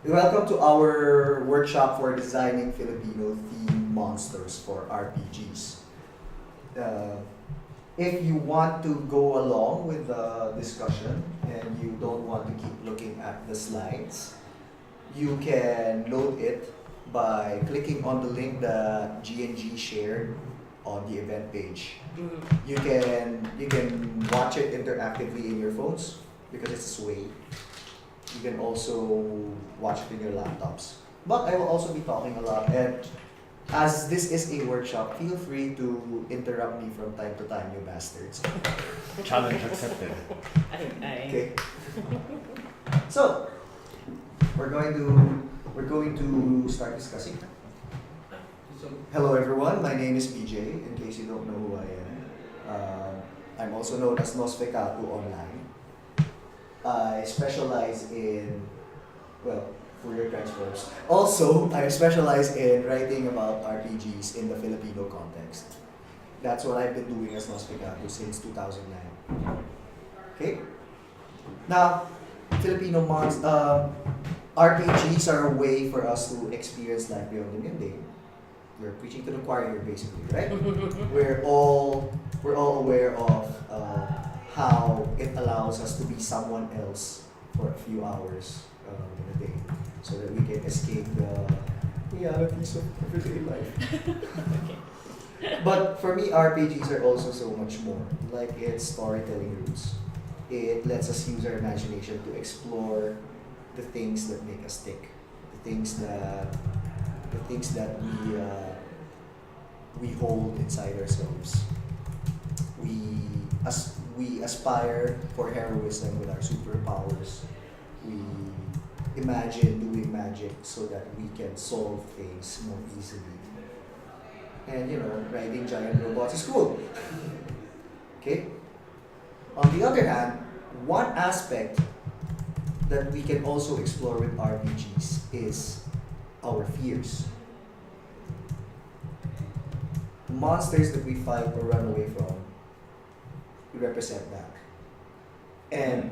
Welcome to our workshop for designing Filipino-themed monsters for RPGs. If you want to go along with the discussion and you don't want to keep looking at the slides, you can load it by clicking on the link that G&G shared on the event page. You can watch it interactively in your phones because it's a sway. You can also watch it in your laptops. But I will also be talking a lot, and as this is a workshop, feel free to interrupt me from time to time, you bastards. Challenge accepted. Okay. So we're going to start discussing. Hello everyone, my name is PJ, in case you don't know who I am. I'm also known as Nosfecatu online. I specialize in, well, Fourier transforms. Also, I specialize in writing about RPGs in the Filipino context. That's what I've been doing as Nosfecatu since 2009. Okay? Now, RPGs are a way for us to experience life beyond the mundane. We're preaching to the choir here, basically, right? We're all aware of how it allows us to be someone else for a few hours in a day, so that we can escape the realities of everyday life. But for me, RPGs are also so much more. Like, it's storytelling roots. It lets us use our imagination to explore the things that make us tick, the things that we hold inside ourselves. We aspire for heroism with our superpowers. We imagine doing magic so that we can solve things more easily. And riding giant robots is cool. Okay? On the other hand, one aspect that we can also explore with RPGs is our fears. Monsters that we fight or run away from represent that. And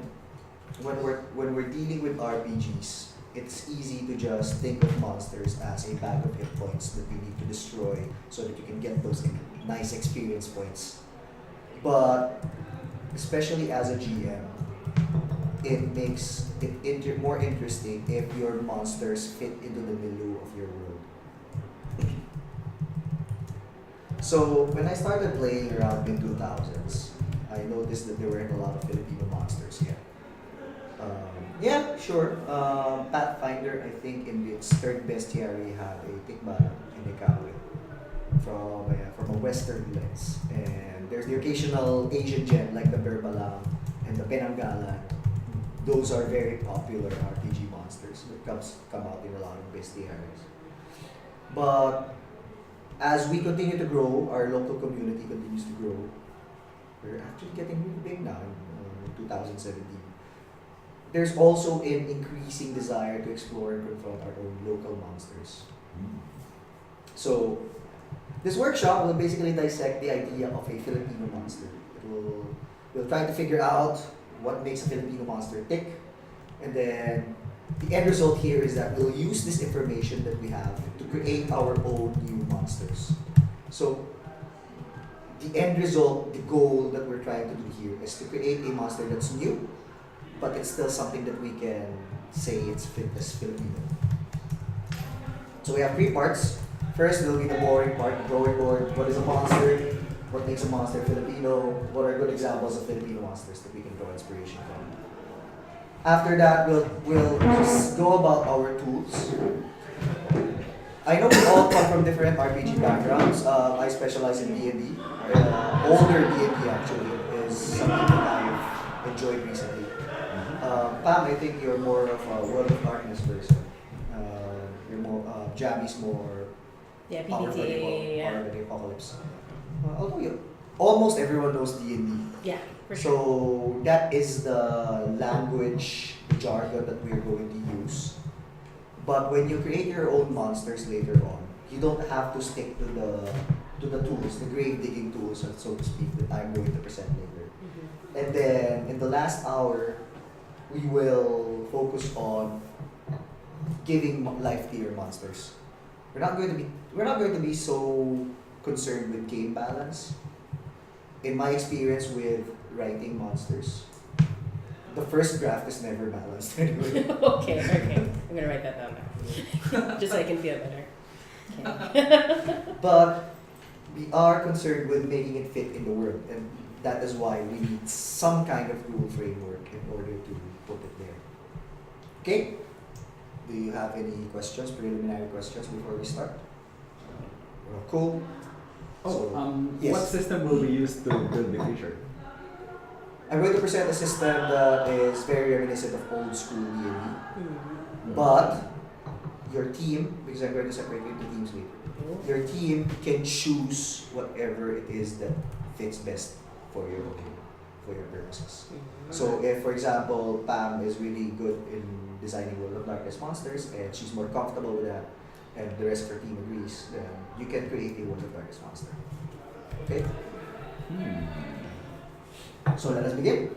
when we're dealing with RPGs, it's easy to just think of monsters as a bag of hit points that we need to destroy so that you can get those nice experience points. But especially as a GM, it makes it more interesting if your monsters fit into the milieu of your world. So when I started playing around mid-2000s, I noticed that there weren't a lot of Filipino monsters yet. Yeah, sure. Pathfinder, I think in its third bestiary had a Tikbalang and a Kawi from a Western lens. And there's the occasional Asian gem like the Berbalang and the Penanggalan. Those are very popular RPG monsters that come out in a lot of bestiaries. But as we continue to grow, our local community continues to grow. We're actually getting really big now in 2017. There's also an increasing desire to explore and confront our own local monsters. So, this workshop will basically dissect the idea of a Filipino monster. We'll try to figure out what makes a Filipino monster tick, and then the end result here is that we'll use this information that we have to create our own new monsters. So, the end result, the goal that we're trying to do here is to create a monster that's new, but it's still something that we can say it's Filipino. So we have three parts. First will be the boring part, the drawing board. What is a monster? What makes a monster Filipino? What are good examples of Filipino monsters that we can draw inspiration from? After that, we'll just go about our tools. I know we all come from different RPG backgrounds. I specialize in D&D. Older D&D actually is something that I've enjoyed recently. Pam, I think you're more of a World of Darkness person. You're more, Jamie's more Power by the Apocalypse. Although almost everyone knows D&D. Yeah, for sure. So that is the language, the jargon that we're going to use. But when you create your own monsters later on, you don't have to stick to the tools, the grave digging tools, so to speak, that I'm going to present later. And then in the last hour, we will focus on giving life to your monsters. We're not going to be so concerned with game balance. In my experience with writing monsters, the first draft is never balanced anyway. Okay. I'm gonna write that down now. Just so I can feel better. Okay. But we are concerned with making it fit in the world, and that is why we need some kind of rule framework in order to put it there. Okay? Do you have any questions, preliminary questions before we start? Cool. Yes. What system will we use to build the creature? I'm going to present a system that is very reminiscent of old school D&D. Mm-hmm. But your team, because I'm going to separate you into teams later, your team can choose whatever it is that fits best for your purposes. Mm-hmm. So if, for example, Pam is really good in designing World of Darkness monsters and she's more comfortable with that, and the rest of her team agrees, then you can create a World of Darkness monster. Okay? So let us begin.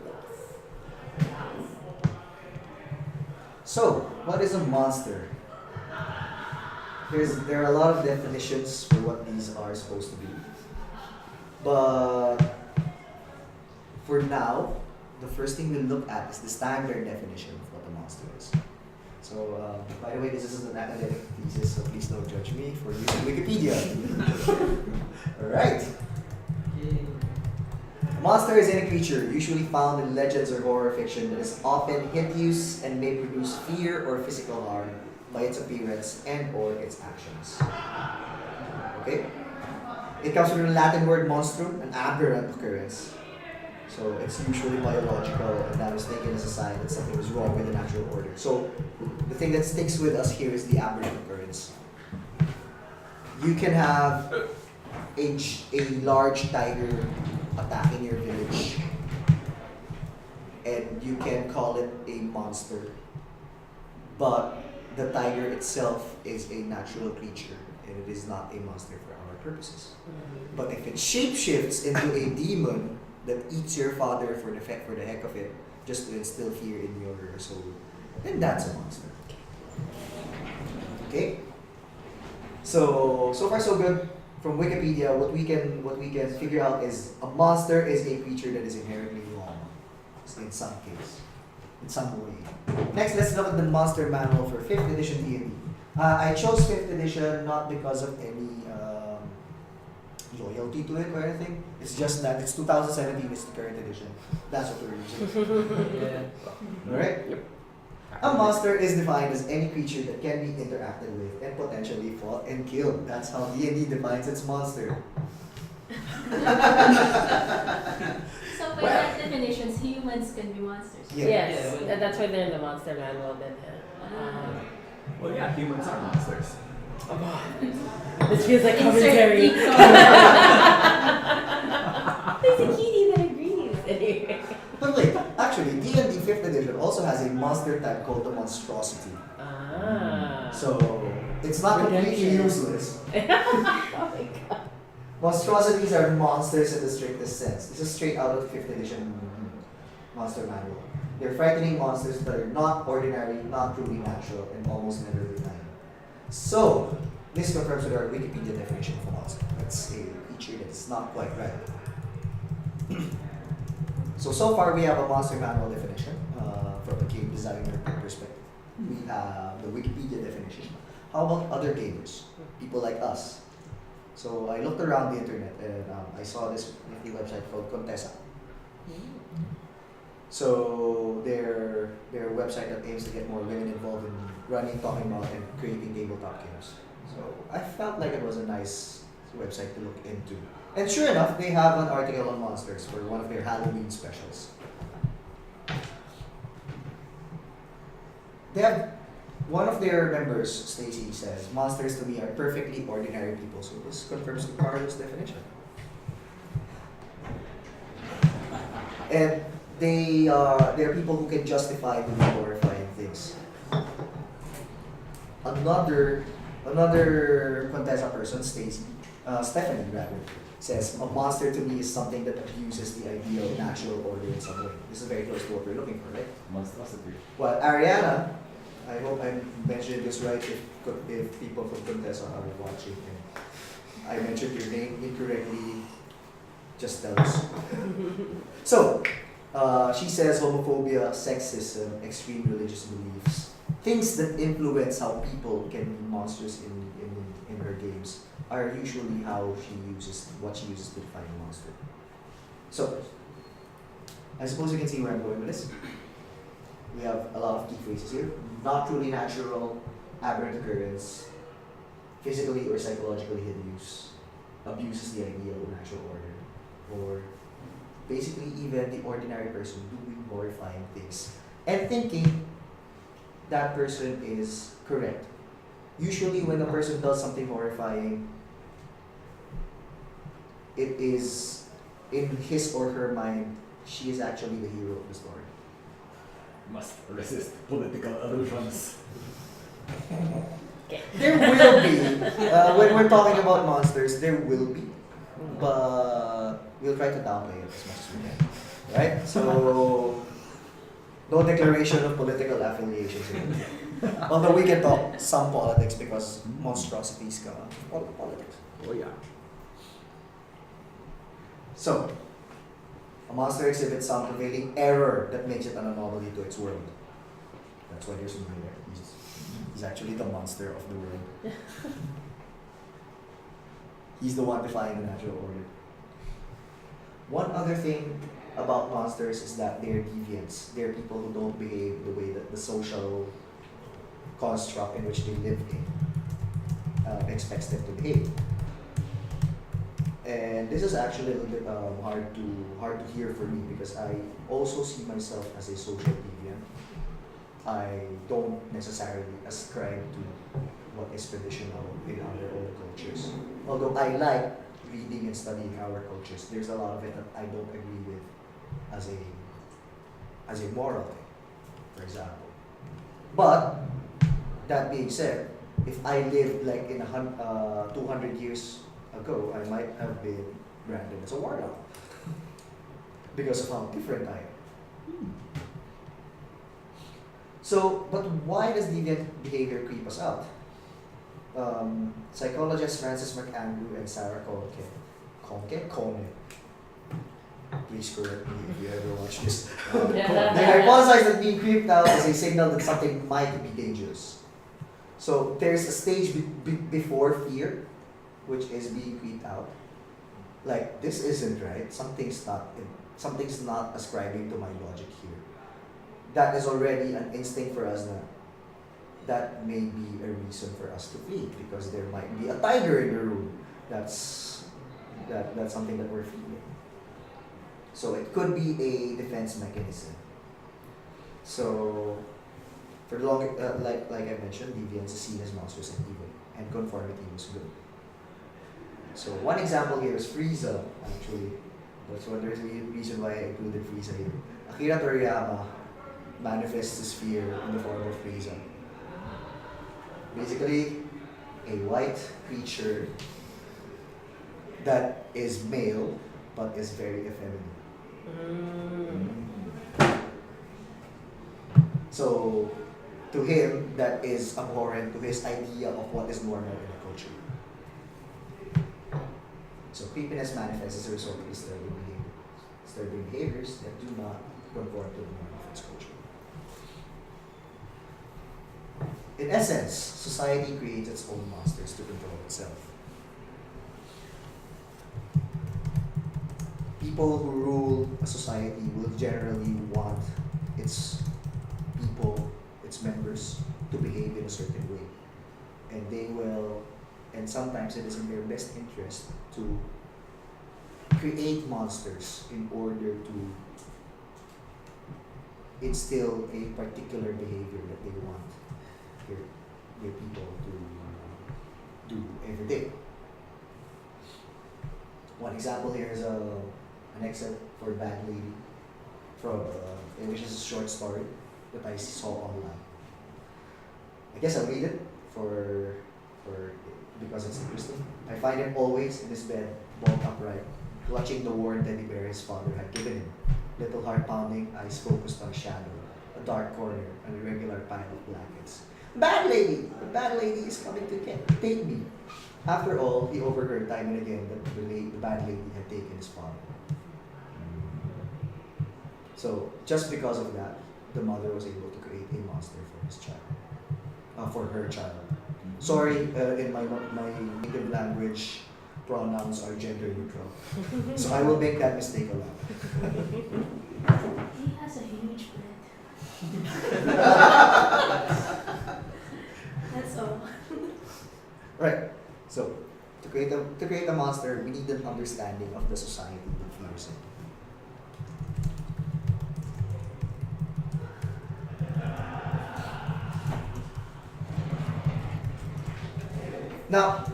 So, what is a monster? There are a lot of definitions for what these are supposed to be. But for now, the first thing we'll look at is the standard definition of what a monster is. So, by the way, this is an academic thesis, so please don't judge me for using Wikipedia. Alright. A monster is any creature, usually found in legends or horror fiction, that is often hideous and may produce fear or physical harm by its appearance and or its actions. Okay? It comes from the Latin word monstrum, an aberrant occurrence. So it's usually biological, and that was taken as a sign that something was wrong with the natural order. So the thing that sticks with us here is the aberrant occurrence. You can have a large tiger attacking your village, and you can call it a monster, but the tiger itself is a natural creature, and it is not a monster for our purposes. But if it shapeshifts into a demon that eats your father for the heck of it, just to instill fear in your soul, then that's a monster. Okay? So far so good. From Wikipedia, what we can figure out is a monster is a creature that is inherently wrong, in some case, in some way. Next, let's look at the monster manual for 5th edition D&D. I chose 5th edition not because of any loyalty to it or anything. It's just that it's 2017, it's the current edition. That's what we're using. Yeah. Alright? Yep. A monster is defined as any creature that can be interacted with and potentially fought and killed. That's how D&D defines its monster. So by that definitions, humans can be monsters. Yeah. Yes, that's why they're in the monster manual then. Well, yeah, humans are monsters. This feels like Insert commentary. deep There's a kitty that agrees. Anyway. But wait, actually, D&D 5th edition also has a monster type called the monstrosity. So, it's not completely Redemption. useless. Oh my god. Monstrosities are monsters in the strictest sense. This is straight out of 5th edition monster manual. They're frightening monsters that are not ordinary, not truly natural, and almost never benign. So, this confirms with our Wikipedia definition of a monster. That's a creature that's not quite right. So far we have a monster manual definition from a game designer perspective. We have the Wikipedia definition. How about other gamers? People like us. So I looked around the internet and I saw this nifty website called Contessa. So their website that aims to get more women involved in running, talking about, and creating tabletop games. So I felt like it was a nice website to look into. And sure enough, they have an article on monsters for one of their Halloween specials. They have one of their members, Stacy, says, "Monsters to me are perfectly ordinary people." So this confirms Carlos' definition. And they are people who can justify doing horrifying things. Another Contessa person, Stephanie rather, says, "A monster to me is something that abuses the idea of natural order in some way." This is very close to what we're looking for, right? Monstrosity. Well, Ariana I hope I'm mentioning this right if people from Contessa are watching and I mentioned your name incorrectly, just tell us. So, she says homophobia, sexism, extreme religious beliefs, things that influence how people can be monsters in her games are usually what she uses to define a monster. So, I suppose you can see where I'm going with this. We have a lot of key phrases here. Not truly natural, aberrant occurrence, physically or psychologically hidden use, abuses the ideal or natural order, or basically even the ordinary person doing horrifying things and thinking that person is correct. Usually when a person does something horrifying, it is in his or her mind, she is actually the hero of the story. Must resist political illusions. There will be, when we're talking about monsters, there will be, but we'll try to downplay it as much as we can. Right? So, no declaration of political affiliations here. Although we can talk some politics because monstrosities come out of politics. Oh yeah. So, a monster exhibits some prevailing error that makes it an anomaly to its world. That's why there's somebody there. He's actually the monster of the world. He's the one defying the natural order. One other thing about monsters is that they're deviants. They're people who don't behave the way that the social construct in which they live in expects them to behave. And this is actually a little bit hard to hear for me because I also see myself as a social deviant. I don't necessarily ascribe to what is traditional in our own cultures. Although I like reading and studying our cultures, there's a lot of it that I don't agree with as a moral thing, for example. But that being said, if I lived like in 200 years ago, I might have been branded as a warlock because of how different I am. So, but why does deviant behavior creep us out? Psychologists Francis McAndrew and Sarah Conke, please correct me if you ever watch this. They hypothesize that being creeped out is a signal that something might be dangerous. So there's a stage before fear, which is being creeped out. Like, this isn't right. Something's not ascribing to my logic here. That is already an instinct for us that may be a reason for us to flee because there might be a tiger in the room. That's something that we're feeling. So it could be a defense mechanism. So for the long, like I mentioned, deviance is seen as monsters and evil, and conformity was good. So one example here is Frieza. Actually, that's one reason why I included Frieza here. Akira Toriyama manifests his fear in the form of Frieza. Basically, a white creature that is male but is very effeminate. So, to him, that is abhorrent to his idea of what is normal in a culture. So, creepiness manifests as a result of disturbing behaviors that do not conform to the norm of its culture. In essence, society creates its own monsters to control itself. People who rule a society will generally want its people, its members, to behave in a certain way. And sometimes it is in their best interest to create monsters in order to instill a particular behavior that they want their people to do every day. One example here is an excerpt for Bad Lady, which is a short story that I saw online. I guess I'll read it because it's interesting. I find him always in his bed, bolt upright, clutching the worn teddy bear his father had given him. Little heart pounding, eyes focused on shadow. A dark corner, an irregular pile of blankets. Bad lady! The bad lady is coming to take me. After all, he overheard time and again that the bad lady had taken his father. So, just because of that, the mother was able to create a monster for his child. For her child. Sorry, in my native language, pronouns are gender neutral. So I will make that mistake a lot. He has a huge bed. That's all. Right. So, to create a monster, we need an understanding of the society that we live in. Now,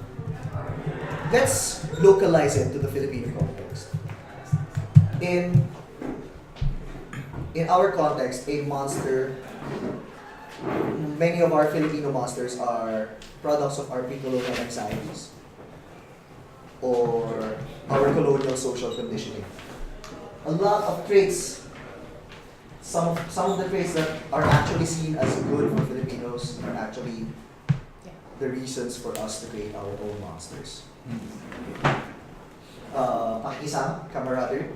let's localize it to the Filipino context. In our context, a monster, many of our Filipino monsters are products of our pre-colonial anxieties or our colonial social conditioning. A lot of traits, some of the traits that are actually seen as good for Filipinos are actually the reasons for us to create our own monsters. Pakikisama, camaraderie.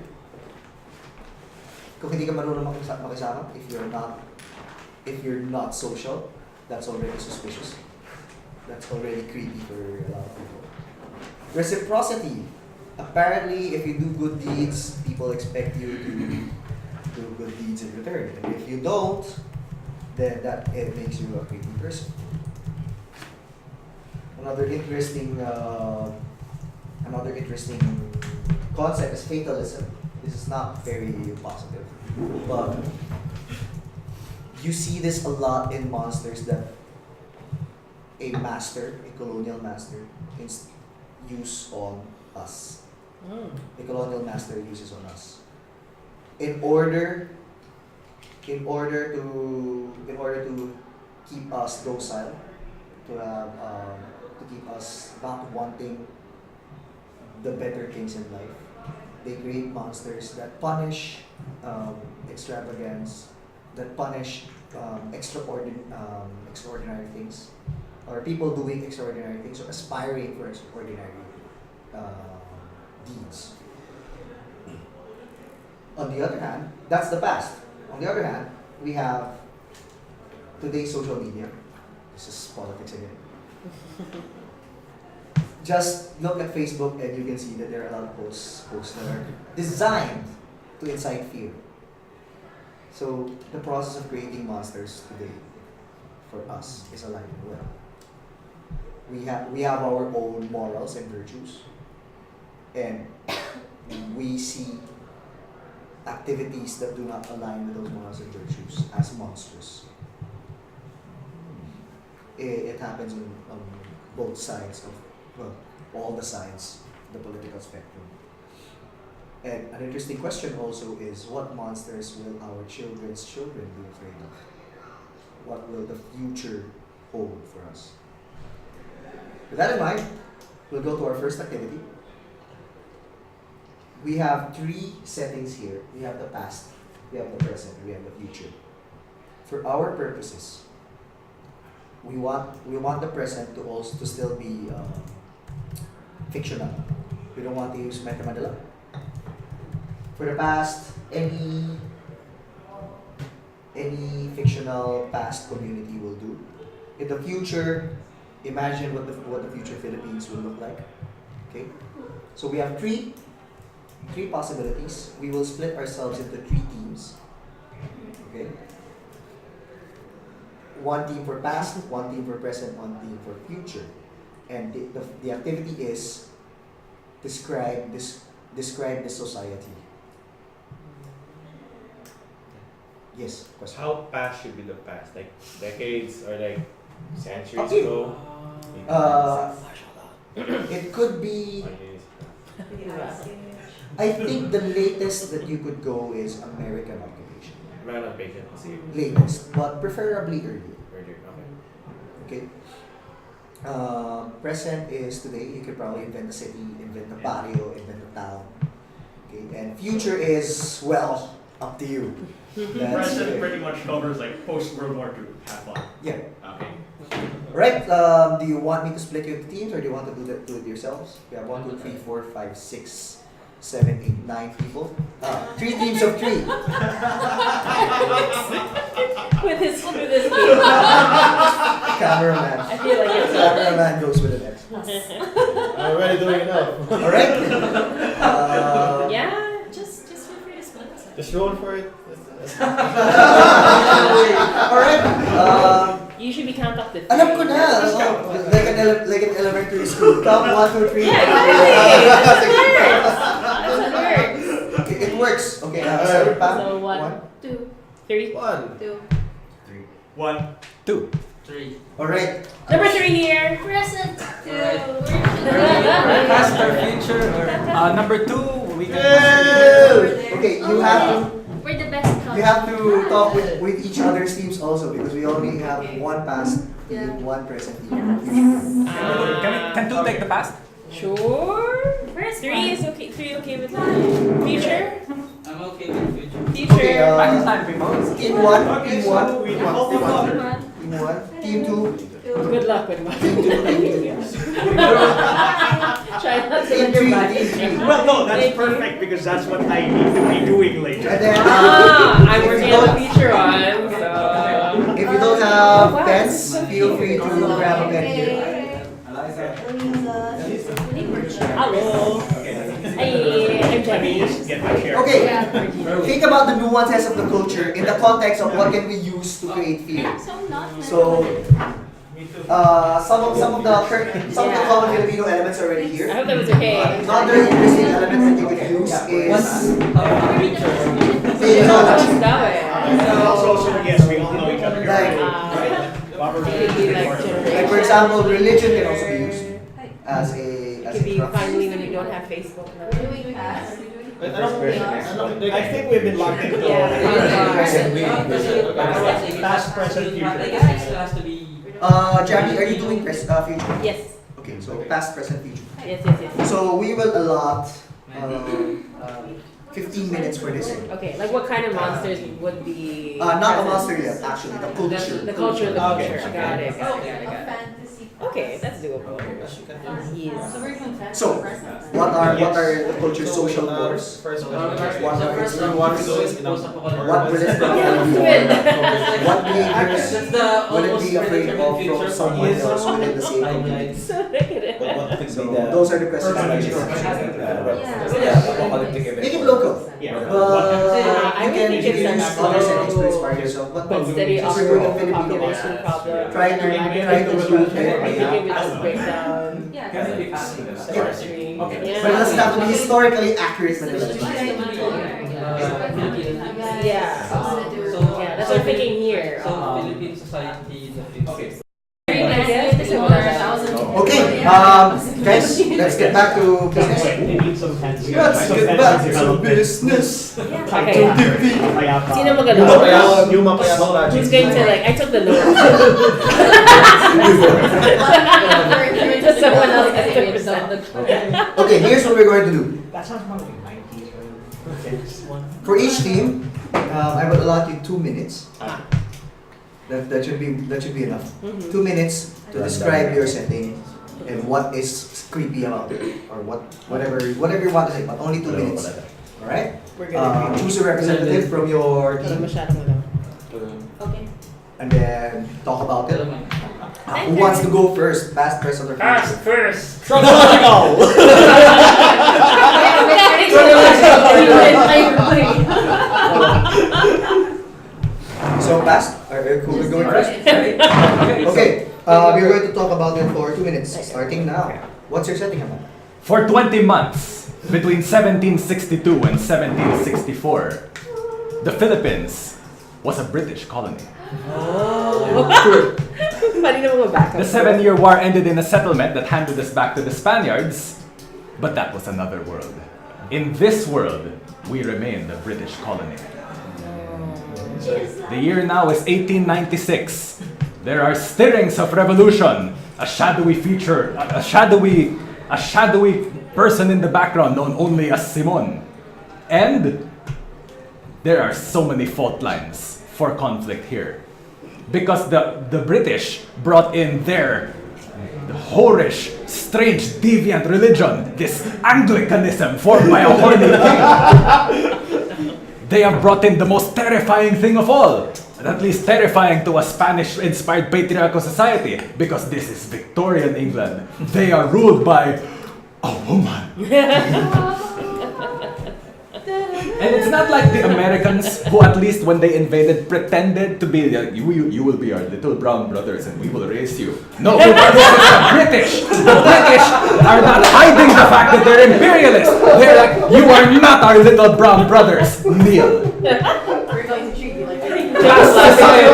Kung hindi ka marunong makisama, if you're not social, that's already suspicious. That's already creepy for a lot of people. Reciprocity. Apparently, if you do good deeds, people expect you to do good deeds in return. And if you don't, then it makes you a creepy person. Another interesting concept is fatalism. This is not very positive, but you see this a lot in monsters that a colonial master, use on us. A colonial master uses on us in order to keep us docile, to keep us not wanting the better things in life. They create monsters that punish extravagance, that punish extraordinary things, or people doing extraordinary things, or aspiring for extraordinary deeds. On the other hand, that's the past. On the other hand, we have today's social media. This is politics again. Just look at Facebook and you can see that there are a lot of posts that are designed to incite fear. So the process of creating monsters today for us is alive and well. We have our own morals and virtues, and we see activities that do not align with those morals and virtues as monstrous. It happens on both sides of, well, all the sides of the political spectrum. And an interesting question also is, what monsters will our children's children be afraid of? What will the future hold for us? With that in mind, we'll go to our first activity. We have three settings here. We have the past, we have the present, we have the future. For our purposes, we want the present to still be fictional. We don't want to use Metro Manila. For the past, any fictional past community will do. In the future, imagine what the future Philippines will look like. Okay, so we have three possibilities. We will split ourselves into three teams. Okay. One team for past, one team for present, one team for future. And the activity is describe the society. Yes, question. How past should be the past? Like decades or like centuries Okay. ago? It could be. I think the latest that you could go is American occupation. Random patient. Latest, but preferably earlier. Okay. Okay. Present is today. You could probably invent a city, invent a barrio, invent a town. Okay. And future is, well, up to you. That's Present good. pretty much covers like post World War II. Have fun. Yeah. Okay. Right. Do you want me to split you into teams, or do you want to do it yourselves? We have 1, 2, 3, 4, 5, 6, 7, 8, 9 people. 3 teams of 3. With this game. Cameraman. I feel like it's Cameraman goes with the next. I'm already doing enough. All right. Yeah. Just feel free to split us. Just roll for it. All right. You should be count up to 3. Alam ko na. Like an elementary school. Count 1, 2, 3. Yeah, exactly. That's what works. It works. Okay. Alright. Pam. So 1, 2, 3. 1. 2, 1, 2. 3. All right. Number 3 here. present 2. Past or future or Number 2, we can. Okay. You have to. We're the best couple. You have to talk with each other's teams also, because we only have one past Yeah. and one present team. Can 2 take the past? Sure. 3 is okay. 3 okay with you. Future. I'm okay with future. Future. Okay, Pakistan remotes. Team 1, Okay, team so 1, we hope for fun. team 1, team 2, Good luck with one. Try not to team let your 3, back. team 3. Well, no, that's Thank you. perfect because that's what I need to be doing later. And then, I'm if working you on the don't- future one, so. if you don't have pens, feel free to grab a pen here. Hello. Hey, I'm Jenny. Just get my share. Okay, think about the nuances of the culture in the context of what can we use to create fear. So, some of the common Filipino elements are already I here. hope that was okay. Another interesting element that you could use is Let's technology. go it. So yes, we all know each other. Like, Robert, It could be like like for generation. example, religion can also be used as a It could be crux. finally when you don't have Facebook now. I think we've been locked into past, present, future. It has to be. Jackie, are you doing future? Yes. Okay, so past, present, future. Yes. So we will allot 15 minutes for this. Okay, like what kind of monsters would be? Not a present? monster yet, actually, the culture. The culture, the Okay. culture. Got it. Fantasy. Okay, that's doable. Yes. So, what are the culture's social cores? First What are its one roots? is What will it Yeah, do? let's What behaviors That's the will it almost be afraid of from future someone for else within the same community? So negative. So, those are the questions that I Make it local. Yeah. I You would can think it's use like other settings to slow, inspire yourself. but steady since we're doing a upward Filipino population monster, problem. try to group it. I think it would just break down. Yeah. History. Yeah. But it doesn't have to be historically accurate Yeah. So Yeah, that's what I'm thinking here. So Philippine society in the future. Okay, guys, let's get back to business. Let's get back to business. Okay. Sino magalaw? Who's going to like? I took the notes. Just someone else has to present the. Okay, here's what we're going to do. That sounds more like 90s, right? For each team, I will allot you 2 minutes. That should be enough. 2 minutes to describe your setting and what is creepy about it, or whatever you want to say, but only 2 minutes. All right. We're gonna Choose a representative from your Wala team, masyadong ano. Okay. and then talk about it. Who wants to go first? Past, present, or future? first. So past. Are you cool with going first? Okay. We're going to talk about it for 2 minutes, starting now. What's your setting, Haman? For 20 months, between 1762 and 1764, the Philippines was a British colony. Pwede naman mag-back up. The 7-year war ended in a settlement that handed us back to the Spaniards, but that was another world. In this world, we remain the British colony. The year now is 1896. There are stirrings of revolution. A shadowy person in the background known only as Simon. And there are so many fault lines for conflict here. Because the British brought in their whorish, strange, deviant religion, this Anglicanism formed by a horny king. They have brought in the most terrifying thing of all. At least terrifying to a Spanish-inspired patriarchal society, because this is Victorian England. They are ruled by a woman. And it's not like the Americans, who at least when they invaded pretended to be like, you will be our little brown brothers and we will raise you. No, this is the British. The British are not hiding the fact that they're imperialists. They're like, you are not our little brown brothers. Kneel. We're going to treat you like Class society.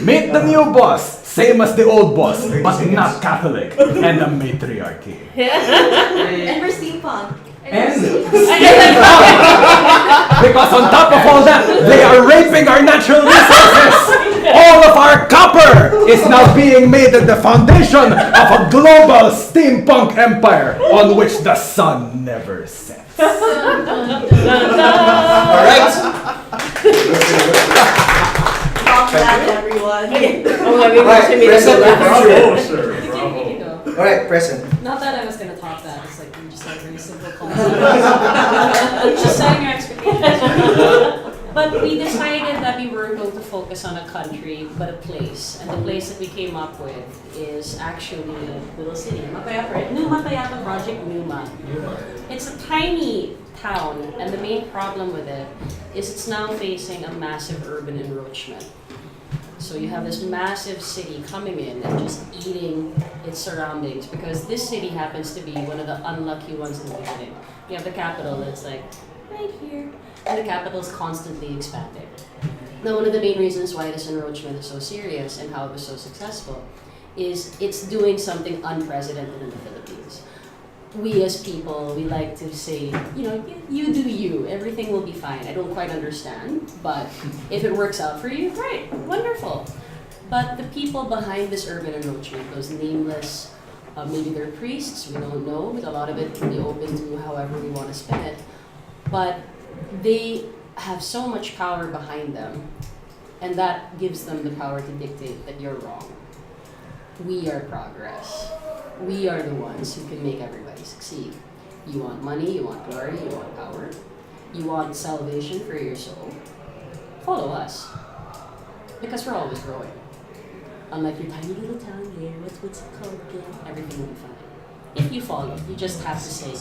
Meet the new boss, same as the old boss, but not Catholic, and a matriarchy. And we're steampunk. And because on top of all that, they are raping our natural resources. All of our copper is now being made at the foundation of a global steampunk empire on which the sun never sets. All right. Stop that, everyone. Oh, I mean, Right, we should present make and it future. sir. You can go. All right, present. Not that I was gonna top that. It's like you just like very simple concepts. Just setting your expectations. But we decided that we weren't going to focus on a country, but a place. And the place that we came up with is actually a little city, Mapayapa, New Mapayapa Project Numa. It's a tiny town, and the main problem with it is it's now facing a massive urban encroachment. So you have this massive city coming in and just eating its surroundings, because this city happens to be one of the unlucky ones in the beginning. You have the capital that's like right here, and the capital is constantly expanding. Now, one of the main reasons why this encroachment is so serious and how it was so successful is it's doing something unprecedented in the Philippines. We as people, we like to say, you do you, everything will be fine. I don't quite understand, but if it works out for you, great, wonderful. But the people behind this urban encroachment, those nameless, maybe they're priests, we don't know, but a lot of it can be open to however we want to spin it. But they have so much power behind them, and that gives them the power to dictate that you're wrong. We are progress. We are the ones who can make everybody succeed. You want money, you want glory, you want power, you want salvation for your soul. Follow us. Because we're always growing. Unlike your tiny little town here, what's it called again? Everything will be fine. If you follow, you just have to say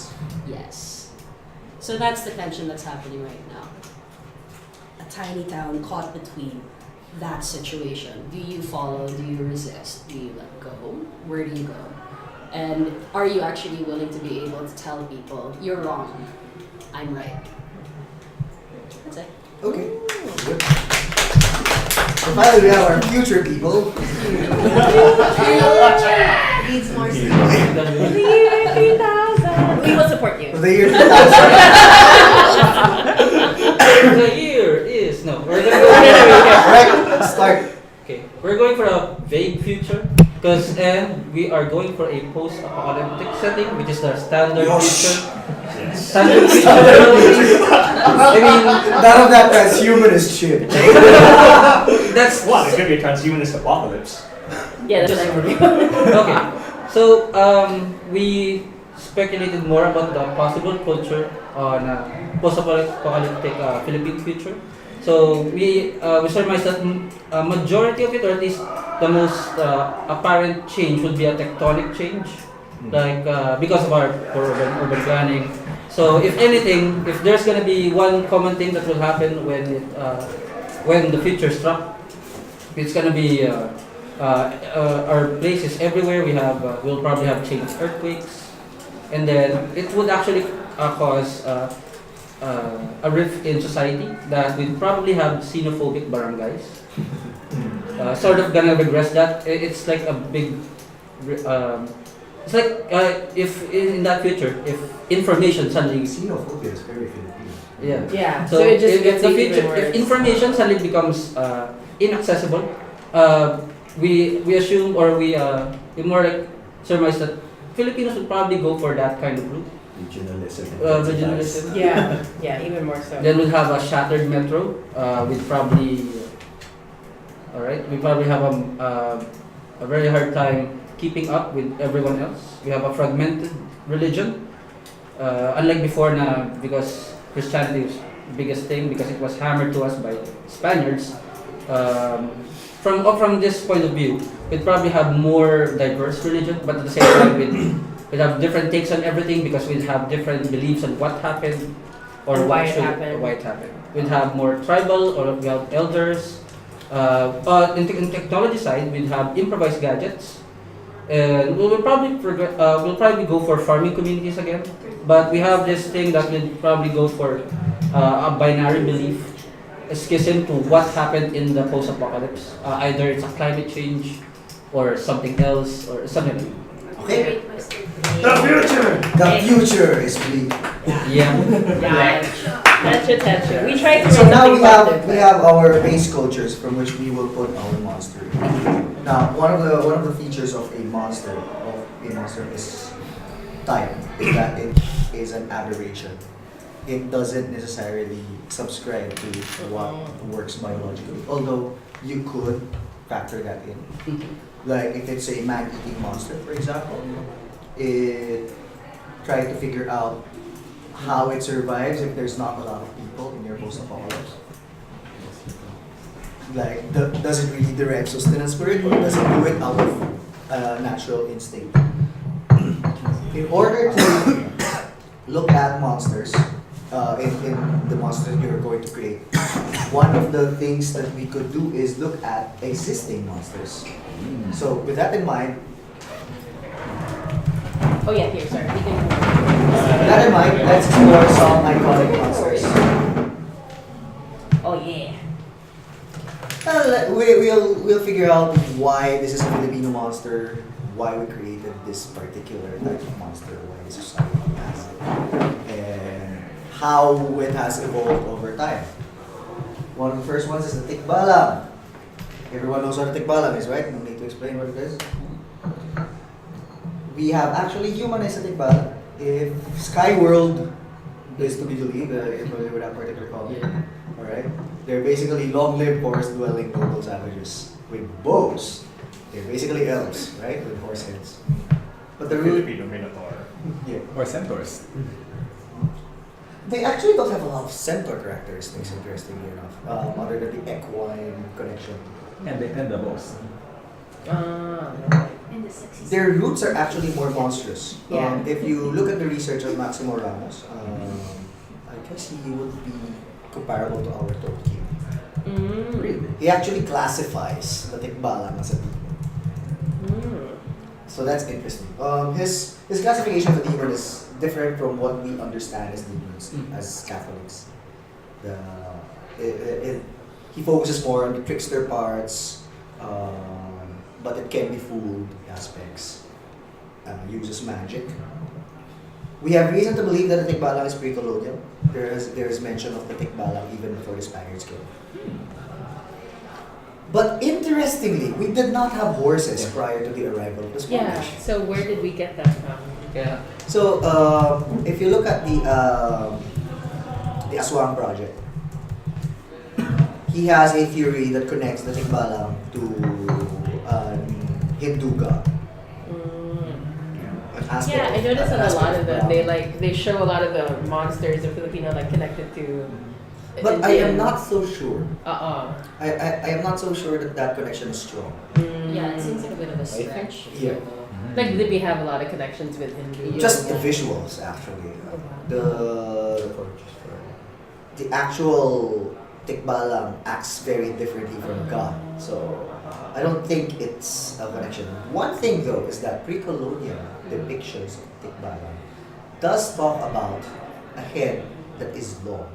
yes. So that's the tension that's happening right now. A tiny town caught between that situation. Do you follow? Do you resist? Do you let go? Where do you go? And are you actually willing to be able to tell people, you're wrong, I'm right? That's it. Okay. Good. So finally, we have our future people. Needs more sleep. The year 3000. We will support you. For the year 2000. The year is no. We're gonna Alright, start. Okay, we're going for a vague future because we are going for a post-apocalyptic setting, which is the standard future. Standard future. I mean, None of that transhumanist shit. that's What? It's gonna be a transhumanist apocalypse. Yeah, that's Just- what I okay. So we speculated more about the possible culture on a post-apocalyptic Philippine future. So we surmise that a majority of it, or at least the most apparent change, would be a tectonic change, like because of our poor urban planning. So if anything, if there's gonna be one common thing that will happen when the future struck, it's gonna be our places everywhere. We'll probably have chain earthquakes, and then it would actually cause a rift in society that we'd probably have xenophobic barangays. Sort of gonna regress that. It's like a big. It's like if in that future, if information suddenly. Xenophobia is very Filipino. Yeah. Yeah, So, so it just if gets the even future, worse. if information suddenly becomes inaccessible, we assume, or we more like surmise that Filipinos would probably go for that kind of route. Regionalism. Regionalism. Yeah, yeah, even more so. Then we'll have a shattered metro. With probably, all right. We probably have a very hard time keeping up with everyone else. We have a fragmented religion, unlike before, because Christianity was the biggest thing because it was hammered to us by Spaniards. From this point of view, we'd probably have more diverse religion, but at the same time, we'd have different takes on everything because we'd have different beliefs on what happened or And what why it should happened. or why it happened. We'd have more tribal, or we have elders. In technology side, we'd have improvised gadgets, and we'll probably go for farming communities again. But we have this thing that we'll probably go for a binary belief, a schism to what happened in the post-apocalypse. Either it's a climate change, or something else, or something. Okay. Great question. The future is bleak. Yeah. Yeah. That's your attention. We tried to So make now something positive, we but- have our base cultures from which we will put our monster. Now, one of the features of a monster is type, is that it is an aberration. It doesn't necessarily subscribe to what works biologically, although you could factor that in. Like if it's a man-eating monster, for example, it tried to figure out how it survives if there's not a lot of people in your post-apocalypse. Like, does it really derive sustenance for it, or does it do it out of natural instinct? In order to look at monsters, in the monsters you're going to create, one of the things that we could do is look at existing monsters. So with that in mind, Oh yeah, here, sorry. We can. with that in mind, let's explore some iconic monsters. Oh yeah. We'll figure out why this is a Filipino monster, why we created this particular type of monster, why this society has it, and how it has evolved over time. One of the first ones is the tikbalang. Everyone knows what a tikbalang is, right? No need to explain what it is. We have actually humanized a tikbalang. If Sky World is to be believed, you're familiar with that particular comic. Alright? They're basically long-lived forest-dwelling noble savages with bows. They're basically elves, right? With horse heads. But the root, Filipino Minotaur. yeah. Or centaurs. They actually don't have a lot of centaur characteristics, interestingly enough, other than the equine connection. And they tend the most. And the sexy Their roots are actually more monstrous. Yeah. If you look at the research of Maximo Ramos, I guess he would be comparable to our Tolkien. Mm. He actually classifies the tikbalang as a demon. Mm. So that's interesting. His classification of a demon is different from what we understand as demons as Catholics. He focuses more on the trickster parts, but it can be fooled aspects. Uses magic. We have reason to believe that the tikbalang is pre-colonial. There is mention of the tikbalang even before the Spaniards came. But interestingly, we did not have horses prior to the arrival of the Yeah. Spanish. So where did we get that from? Yeah. So, if you look at the Aswang project, he has a theory that connects the tikbalang to Hindu god. An aspect Yeah, I of- noticed an that a aspect lot of them. Brahman. They show a lot of the monsters of Filipino connected to. But I am Indian- not so sure. I am not so sure that connection is strong. Yeah, it seems like a bit of a stretch. Yeah. Like did we have a lot of connections with Hindu? Just the visuals, actually. The actual tikbalang acts very differently from God. So I don't think it's a connection. One thing though is that pre-colonial depictions of tikbalang does talk about a head that is long.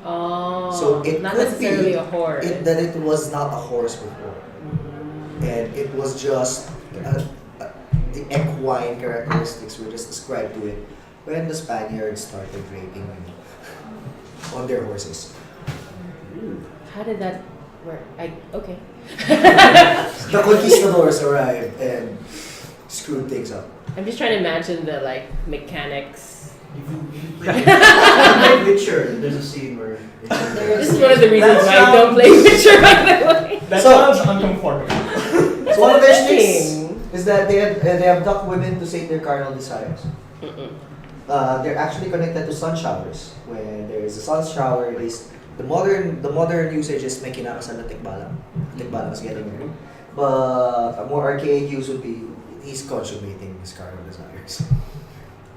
Oh, So it not could necessarily be a horse. that it was not a horse before, and it was just the equine characteristics were just ascribed to it when the Spaniards started raping women on their horses. How did that work? Okay. The conquistadors arrived and screwed things up. I'm just trying to imagine the like mechanics If you play Witcher, there's a scene where This is one of the reasons That why I don't sounds- play Witcher, by the way. That So- sounds uncomfortable. So one of their sticks Interesting. is that they abduct women to sate their carnal desires. They're actually connected to sun showers. When there is a sun shower, the modern usage is may kinakasal na tikbalang. Tikbalang is getting married. But a more archaic use would be he's consummating his carnal desires.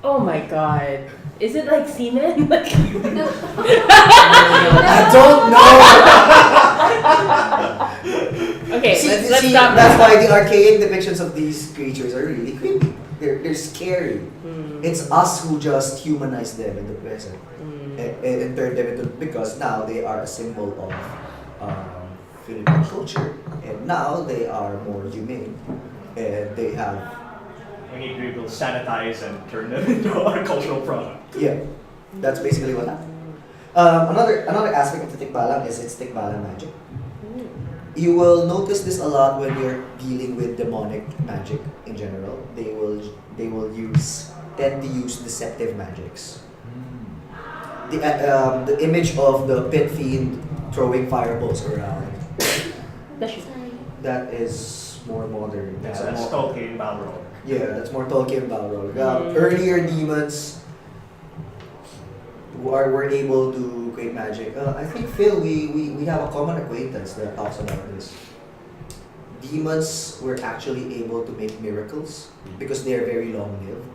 Oh my god. Is it like semen? Like I don't know. okay, let's stop. That's why the archaic depictions of these creatures are really creepy. They're scary. It's us who just humanize them in the present and turn them into, because now they are a symbol of Filipino culture, and now they are more humane, and they have We will sanitize and turn them into our cultural product. yeah. That's basically what happened. Another aspect of the tikbalang is its tikbalang magic. You will notice this a lot when you're dealing with demonic magic in general. They will tend to use deceptive magics. The image of the pit fiend throwing fireballs around, that is more modern. Yeah, That's a that's more- Tolkien Balrog. Yeah, that's more Tolkien Balrog. Earlier demons were able to create magic. I think, Phil, we have a common acquaintance that talks about this. Demons were actually able to make miracles because they are very long-lived,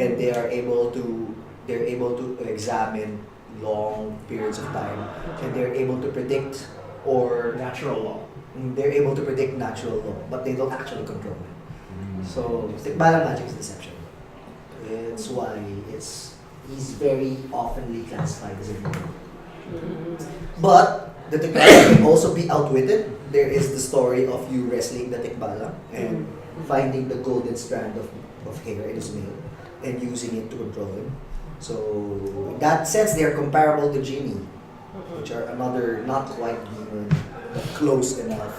and they're able to examine long periods of time, and they're able to predict Natural law. they're able to predict natural law, but they don't actually control it. So, tikbalang magic is deception. It's why he's very oftenly classified as a demon. But the tikbalang can also be outwitted. There is the story of you wrestling the tikbalang and finding the golden strand of hair in his male and using it to control him. So, in that sense, they are comparable to Genie, which are another not quite demon, but close enough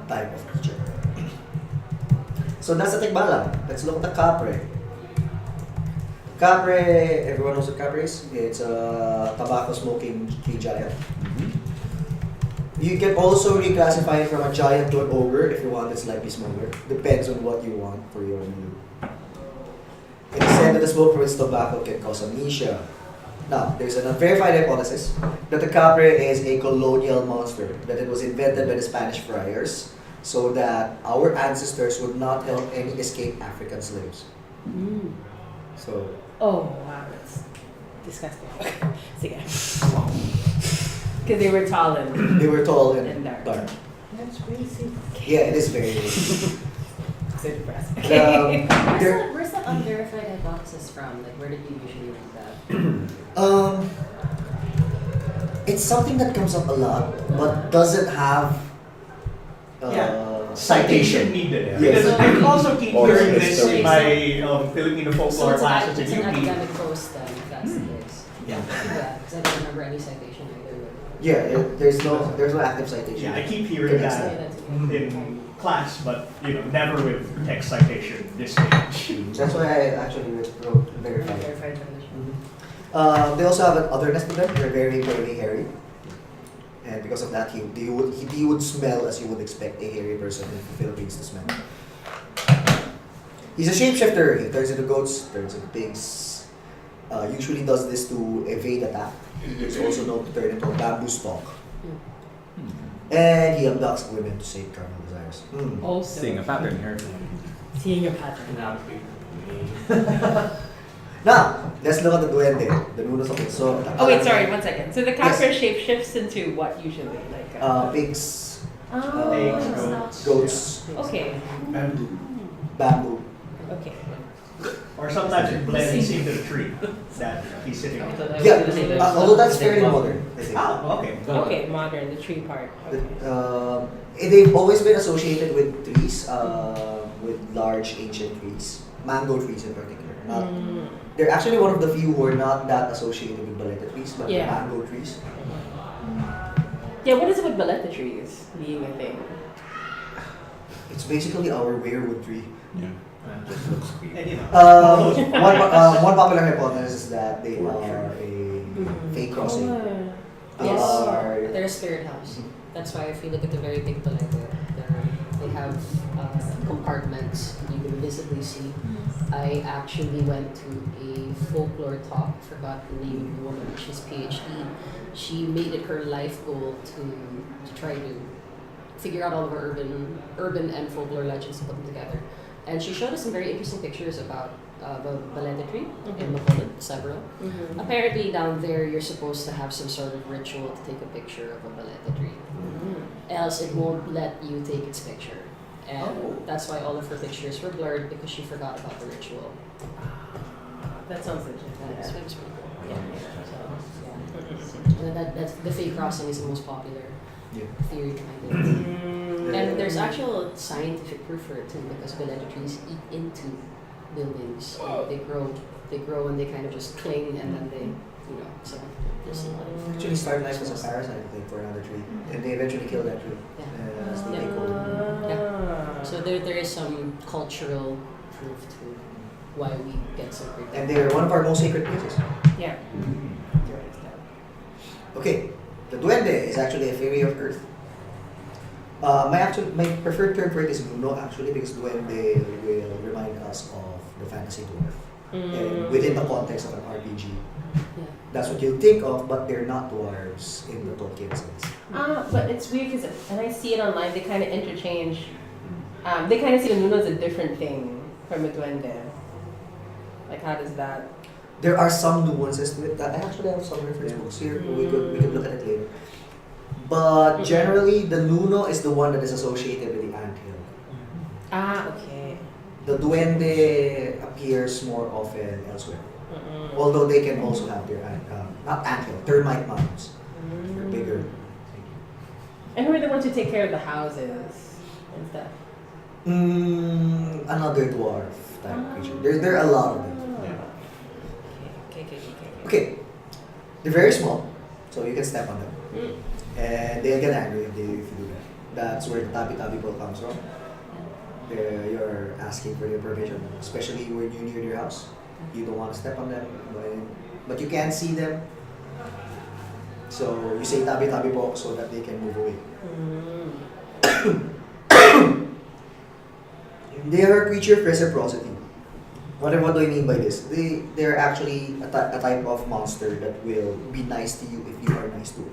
type of creature. So that's the tikbalang. Let's look at the capre. Capre, everyone knows what capre is? It's a tobacco smoking tree giant. You can also reclassify it from a giant to an ogre if you want it slightly smaller. Depends on what you want for your meal. And the scent of the smoke from its tobacco can cause amnesia. Now, there's an unverified hypothesis that the capre is a colonial monster, that it was invented by the Spanish friars so that our ancestors would not help any escaped African slaves. So, Oh wow, that's disgusting. Sige. Because they were tall and they were tall and And dark. dark. that's racist. Yeah, it is very racist. So depressed. Where's that unverified hypothesis from? Like, where did you usually read that? It's something that comes up a lot, but doesn't have Citation needed. Yes. Because I also keep Or hearing this history. in my Filipino So folklore classes it's at an UP. academic post then, if that's the case. Yeah. Yeah, because I don't remember any citation either. Yeah, there's no active citation. Yeah, I keep hearing Yes. that in class, but never with text citation this stage. That's why I actually wrote verified. Verified definition. They also have an otherness to them. They're very, very hairy, and because of that, he would smell as you would expect a hairy person in the Philippines to smell. He's a shapeshifter. He turns into goats, turns into pigs. Usually does this to evade attack. He's also known to turn into a bamboo stalk. And he abducts women to save carnal desires. Also, Seeing a pattern here. seeing a pattern. Now, let's look at the duende, the nuno sa puso. Oh wait, sorry, 1 second. So the capra shape shifts into what usually? Like Pigs, Pigs, goats, Okay. bamboo. Okay. Or sometimes it blends into the tree that he's sitting on. Yeah, although that's fairly modern, I think. Ah, okay. Okay, modern, the tree part. Okay. They've always been associated with trees, with large ancient trees, mango trees in particular. They're actually one of the few who are not that associated with baleta trees, but Yeah. mango trees. Yeah, what is it with baleta trees being a thing? It's basically our weirwood tree. Yeah. Just looks creepy. And, you know, One popular hypothesis is that they are a fake crossing. They Yes. are. They're a spirit house. That's why if you look at the very big balete, they have compartments you can visibly see. I actually went to a folklore talk, forgot the name of the woman, she's PhD. She made it her life goal to try to figure out all of our urban and folklore legends and put them together. And she showed us some very interesting pictures about the balete tree in Bacolod, several. Apparently down there you're supposed to have some sort of ritual to take a picture of a balete tree. Else it won't let you take its picture. And that's why all of her pictures were blurred because she forgot about the ritual. That sounds legit. So it was pretty cool. Yeah. And that's the fake crossing is the most popular Yeah. theory behind it. And there's actual scientific proof for it too, because balete trees eat into buildings. They grow and they kind of just cling and then they, so there's a lot of Actually, start life as a parasite, I think, for another tree, and they eventually kill that tree. As they take over. So there is some cultural proof to why we get so creeped And out. they're one of our most sacred places. Yeah. Okay, the duende is actually a fairy of earth. My preferred term for it is Nuno, actually, because duende will remind us of the fantasy dwarf. And within the context of an RPG, Yeah. that's what you'll think of, but they're not dwarves in the Tolkien sense. But it's weird because when I see it online, they kind of interchange. They kind of see the Nuno as a different thing from a duende. Like, how does that? There are some nuances to it. I actually have some reference books here. We could look at it later. But generally, the Nuno is the one that is associated with the anthill. Okay. The duende appears more often elsewhere. Although they can also have their not anthill, termite mounds. They're bigger. And who are the ones who take care of the houses and stuff? Another dwarf type creature. There are a lot of them. Okay. Okay, they're very small, so you can step on them, and they'll get angry if you do that. That's where the tabi-tabi ball comes from. You're asking for their permission, especially when you're near their house. You don't want to step on them, but you can't see them. So you say tabi-tabi po so that they can move away. They are a creature of reciprocity. What do I mean by this? They're actually a type of monster that will be nice to you if you are nice to it.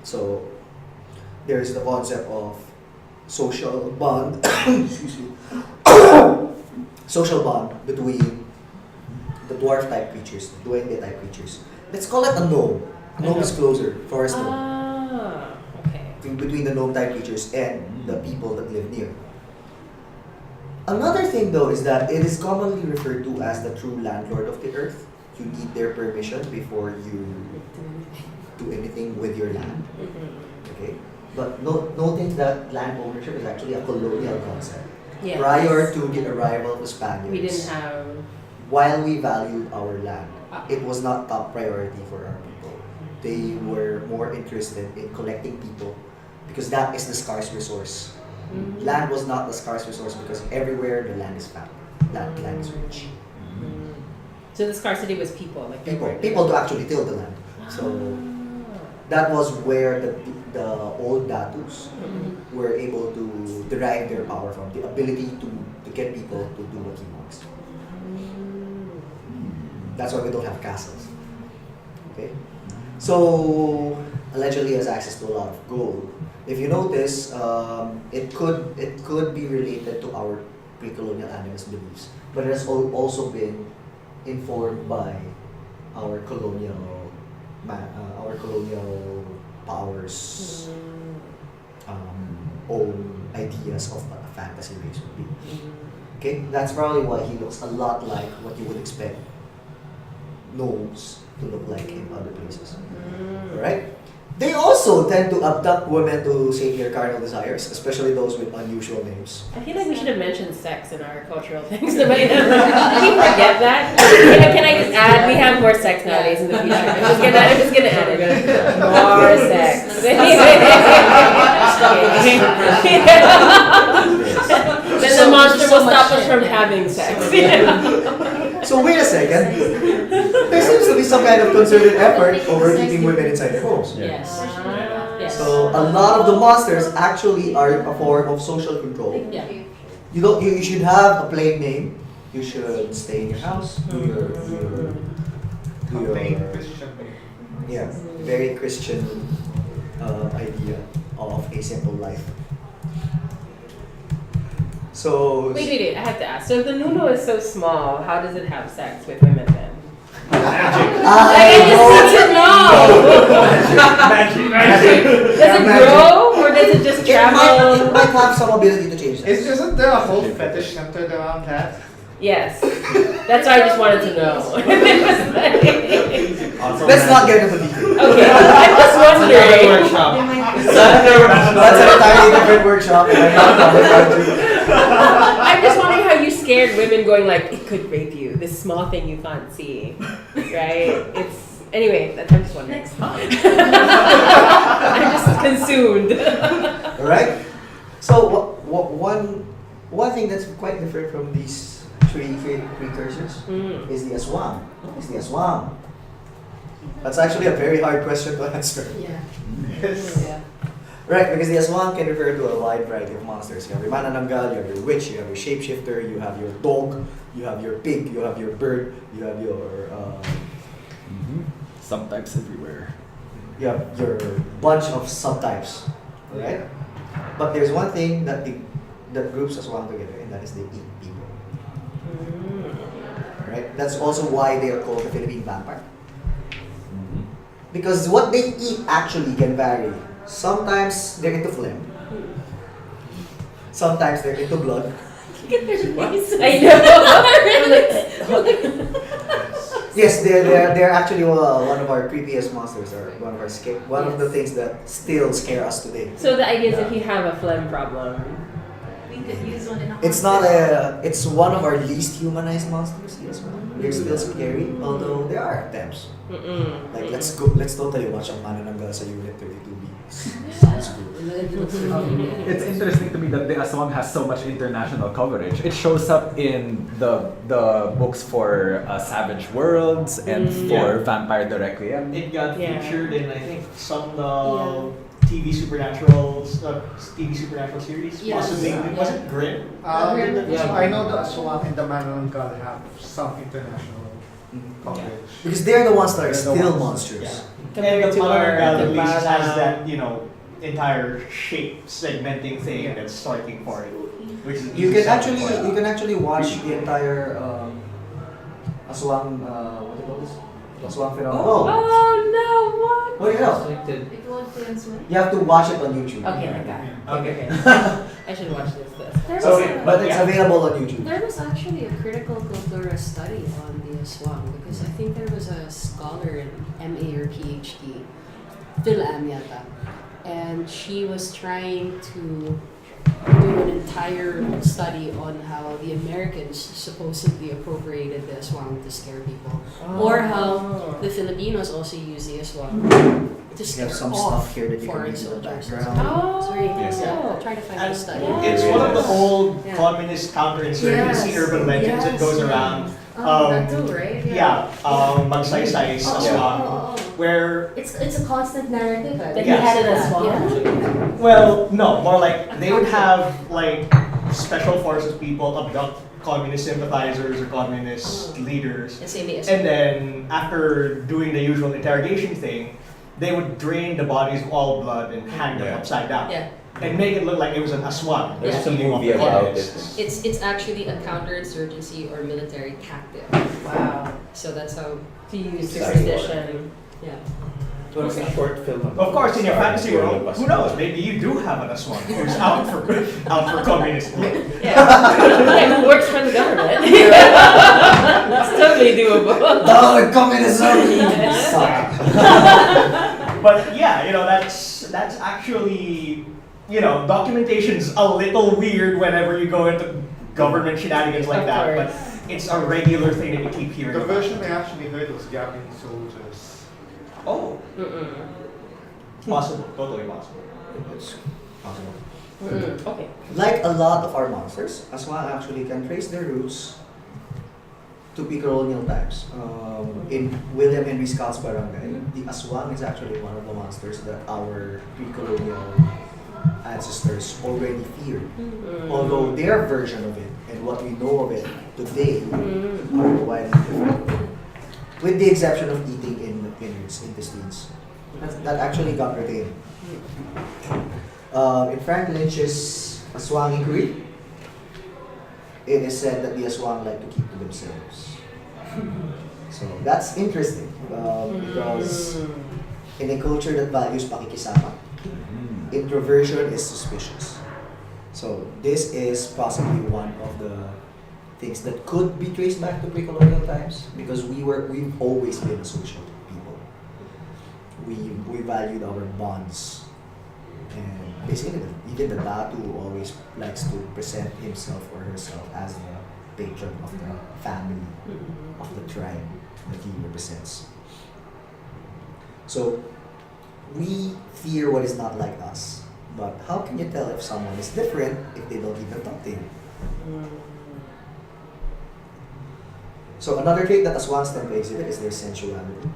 So there's the concept of social bond. Excuse me. Social bond between the dwarf type creatures, the duende type creatures. Let's call it a gnome. Gnome is closer, forest gnome. Okay. Between the gnome type creatures and the people that live near. Another thing though is that it is commonly referred to as the true landlord of the earth. You need their permission before you do anything with your land. Okay? But noting that land ownership is actually a colonial concept. Yeah. Prior to the arrival of the Spaniards, We didn't have. while we valued our land, it was not top priority for our people. They were more interested in collecting people because that is the scarce resource. Land was not the scarce resource because everywhere the land is found. Land is rich. So the scarcity was people, like they were- People to actually till the land. So that was where the old datus were able to derive their power from, the ability to get people to do what he wants. That's why we don't have castles. Okay? So allegedly has access to a lot of gold. If you notice, it could be related to our pre-colonial animist beliefs, but it has also been informed by our colonial powers' own ideas of what a fantasy race would be. Okay, that's probably why he looks a lot like what you would expect gnomes to look like in other places. Alright? They also tend to abduct women to sate their carnal desires, especially those with unusual names. I feel like we should have mentioned sex in our cultural things. Did we forget that? Can I just add? We have more sex nowadays in the future. I'm just gonna add it. More sex. Then the monster will stop us from having sex. So wait a second. There seems to be some kind of concerted effort over keeping women inside their homes. Yes. Yes. So a lot of the monsters actually are a form of social control. Yeah. You should have a plain name. You should stay in your house. Do your yeah, very Christian idea of a simple life. So Wait, I have to ask. So if the Nuno is so small, how does it have sex with women then? I just need to know. Does it grow or does it just it travel? might have some ability to change sex. Isn't there a whole fetish centered around that? Yes. That's why I just wanted to know. Let's not get into detail. Okay, I'm just wondering. That's an entirely different workshop. And I'm not coming to. I'm just wondering how you scared women going like, it could rape you, this small thing you can't see, right? Anyway, I'm just wondering. I'm just consumed. Alright? So one thing that's quite different from these three precursors is the aswang. What is the aswang? That's actually a very hard question to answer. Yeah. Yeah. Right, because the aswang can refer to a wide variety of monsters. You have your manananggal, you have your witch, you have your shapeshifter, you have your dog, you have your pig, you have your bird, you have your Sometimes everywhere. you have your bunch of subtypes. Right? But there's one thing that groups aswang together, and that is they eat people. Right? That's also why they are called the Philippine vampire. Because what they eat actually can vary. Sometimes they're into phlegm. Sometimes they're into blood. I know. Yes, they're actually one of our creepiest monsters, or one of the things that still scare us today. So the idea is if you have a phlegm problem, We could use one in a It's one of our least humanized monsters. Yes, they're still scary, although there are attempts. Like let's totally watch a Manananggal sa Unit 32B. Sounds good. It's interesting to me that the Aswang has so much international coverage. It shows up in the books for Savage Worlds and for Vampire the Requiem. It got Yeah. featured in I think some TV supernatural series. Yes. Possibly was it Grim? I know the Aswang and the Manananggal have some international coverage. Because they're the ones that are They're the still ones. monsters. Yeah. compared And the to our Manananggal at least has Timbala. that entire shape segmenting thing that's starting for it, which is You easy can selling for it. actually watch the entire Aswang what do you call this? Aswang phenomenon. Oh no, what? What do you know? Selected. It won't transfer. You have to watch it on YouTube. Okay, I got it. Okay. I should watch this. But it's available on YouTube. There was actually a critical cultura study on the Aswang because I think there was a scholar in MA or PhD, Phil Amyata, and she was trying to do an entire study on how the Americans supposedly appropriated the Aswang to scare people, or how the Filipinos also use the Aswang to You scare have some off stuff here that you can foreign use in the soldiers. background. It's very Oh. yeah, try to find And the study. it's one of the old Yeah. communist counterinsurgency Yes. urban legends that Yes. goes around. That too, right? Magsaysay Aswang, where It's a constant narrative. That Right? he Yes. had it as well. well, no, more like they would have like special forces people abduct communist sympathizers or communist leaders, And say the and then after doing the usual interrogation thing, they would drain the bodies of all blood and hang them Yeah. upside down. Yeah. And make it look like it was an aswang. There's Yeah. a movie about it. It's actually a counterinsurgency or military tactic. Wow. So that's how To use Sorry. superstition. yeah. It was a short film. Of course, in your fantasy world, Sorry, who knows? Maybe you do have an aswang who's out for communism. Yeah. Yeah, who works for the government. It's totally doable. Communism! Suck. But yeah, that's actually, documentation's a little weird whenever you go into government shenanigans like Of that. course. But it's a regular thing that you keep hearing. The about. version I actually heard was Japanese soldiers. Oh, Mm-mm. possible, totally possible. It's possible. Mm-mm. Okay. Like a lot of our monsters, aswang actually can trace their roots to pre-colonial times. In William Henry Scott's barangay, the aswang is actually one of the monsters that our pre-colonial ancestors already feared. Although their version of it and what we know of it today are widely different. With the exception of eating in its intestines. That actually got retained. In Frank Lynch's Aswang Inquiry, it is said that the aswang like to keep to themselves. So that's interesting because in a culture that values pakikisama, introversion is suspicious. So this is possibly one of the things that could be traced back to pre-colonial times because we've always been a social people. We valued our bonds. And basically, even the Datu always likes to present himself or herself as the patron of the family, of the tribe that he represents. So, we fear what is not like us. But how can you tell if someone is different if they don't even talk to you? So, another trait that aswangs tend to exhibit is their sensuality.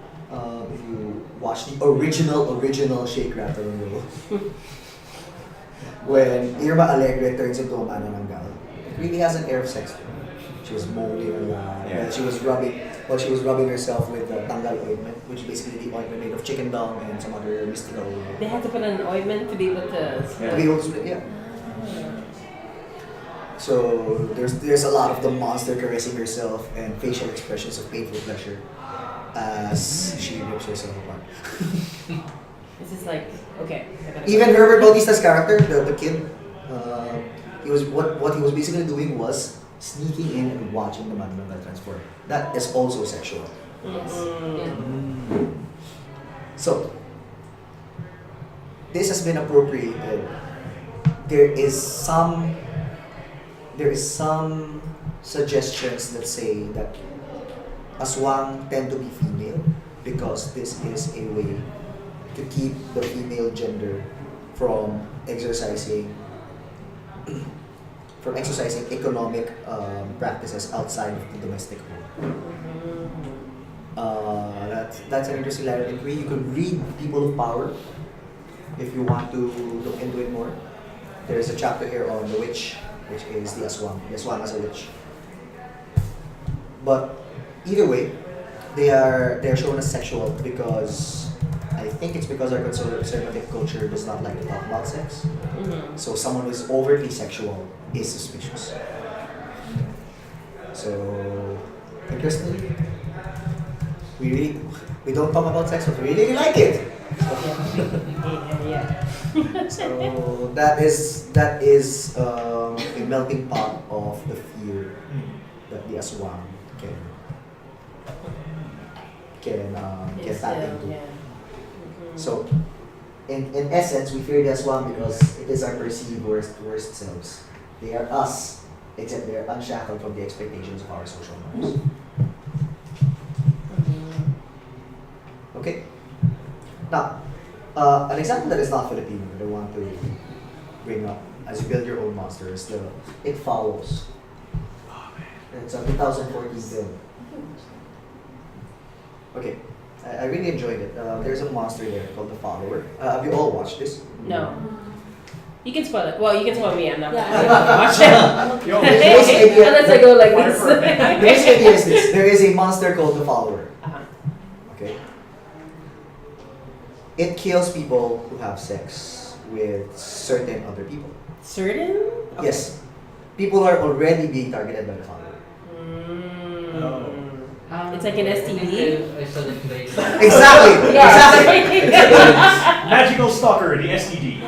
If you watch the original Shake, Rattle, and Roll, when Irma Alegre turns into a manananggal, it really has an air of sex to her. She was moaning a lot. Yeah. She was rubbing herself with tanggal ointment, which is basically the ointment made of chicken dung and some other mystical. They had to put an ointment to be able to. To be able to split, yeah. So there's a lot of the monster caressing herself and facial expressions of painful pleasure as she rips herself apart. This is like okay. Even Herbert Bautista's character, the kid, he was what he was basically doing was sneaking in and watching the Manananggal transform. That is also sexual. Yes. So this has been appropriated. There is some suggestions that say that aswang tend to be female because this is a way to keep the female gender from exercising economic practices outside of the domestic home. That's an interesting line of inquiry. You could read People of Power if you want to look into it more. There's a chapter here on the witch, which is the aswang as a witch. But either way, they are shown as sexual because I think it's because our conservative culture does not like to talk about sex. So someone who is overtly sexual is suspicious. So interestingly, we don't talk about sex, but we really like it. So that is a melting pot of the fear that the aswang can tap into. So, in essence, we fear the aswang because it is our perceived worst selves. They are us, except they are unshackled from the expectations of our social norms. Okay. Now, an example that is not Filipino that I want to bring up as you build your own monster is It Follows. It's a 2014 film. Okay. I really enjoyed it. There's a monster there called the Follower. Have you all watched this? No. You can spoil it. Well, you can spoil me. I'm not Yeah. going to watch it. Yo, Unless I go like this. The basic idea is this. There is a monster called the Follower. Okay? It kills people who have sex with certain other people. Certain? Okay. Yes. People are already being targeted by the Follower. It's like an STD? I saw the trailer. Exactly! Yeah. Exactly! Magical stalker, the STD.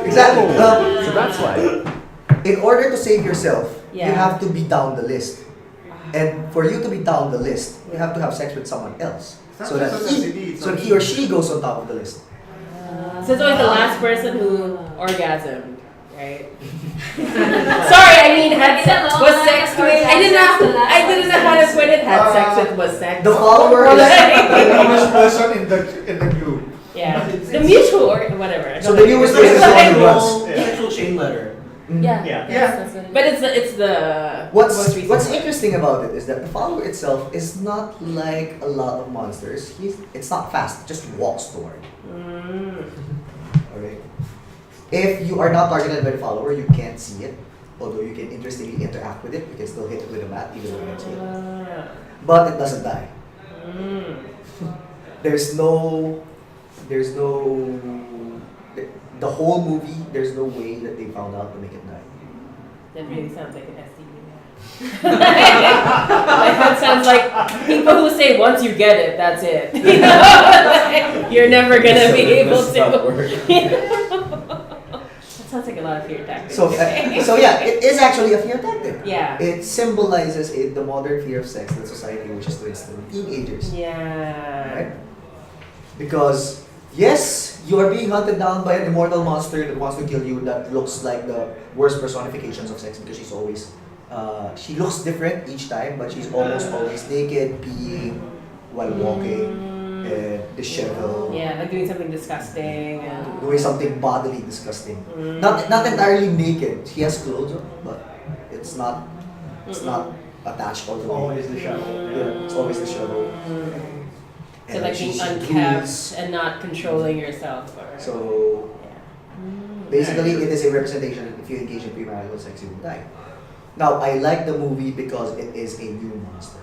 Exactly. So that's why. In order to save yourself, you Yeah. have to be down the list. And for you to be down the list, you have to have sex with someone else. It's so not that just an STD, it's he or she goes on top of the list. So it's always the last person who orgasmed, right? Sorry, I mean had sex was sex with. I didn't know how to put it. Had sex with was sex. The follower is The newest person in the group. Yeah, the mutual or whatever. I so don't the know. newest It's person like is a the one who runs. sexual chain letter. Yeah, Yeah. that's what it is. But it's the What's most recent What's one. interesting about it is that the follower itself is not like a lot of monsters. It's not fast. It just walks toward. Alright. If you are not targeted by the follower, you can't see it. Although you can interestingly interact with it, you can still hit it with a bat even though you can't see it. But it doesn't die. There's no the whole movie, there's no way that they found out to make it die. That really sounds like an STD. That sounds like people who say once you get it, that's it. You know? You're never gonna be able This is not to. working. That sounds like a lot of fear tactics. So yeah, it is actually a fear tactic. Yeah. It symbolizes the modern fear of sex that society wishes to instill in teenagers. Yeah. Right? Because yes, you are being hunted down by an immortal monster that wants to kill you, that looks like the worst personifications of sex because she's always she looks different each time, but she's almost always naked, peeing while walking, and disheveled. Yeah, like doing something disgusting. Doing something bodily disgusting. Not entirely naked. She has clothes on, but it's not attached all the way. Always the shadow. Yeah, it's always the shadow. So like being she unkept proves- and not controlling yourself. Or, So basically, it is a representation that if you engage in premarital sex, you will die. Now, I like the movie because it is a new monster,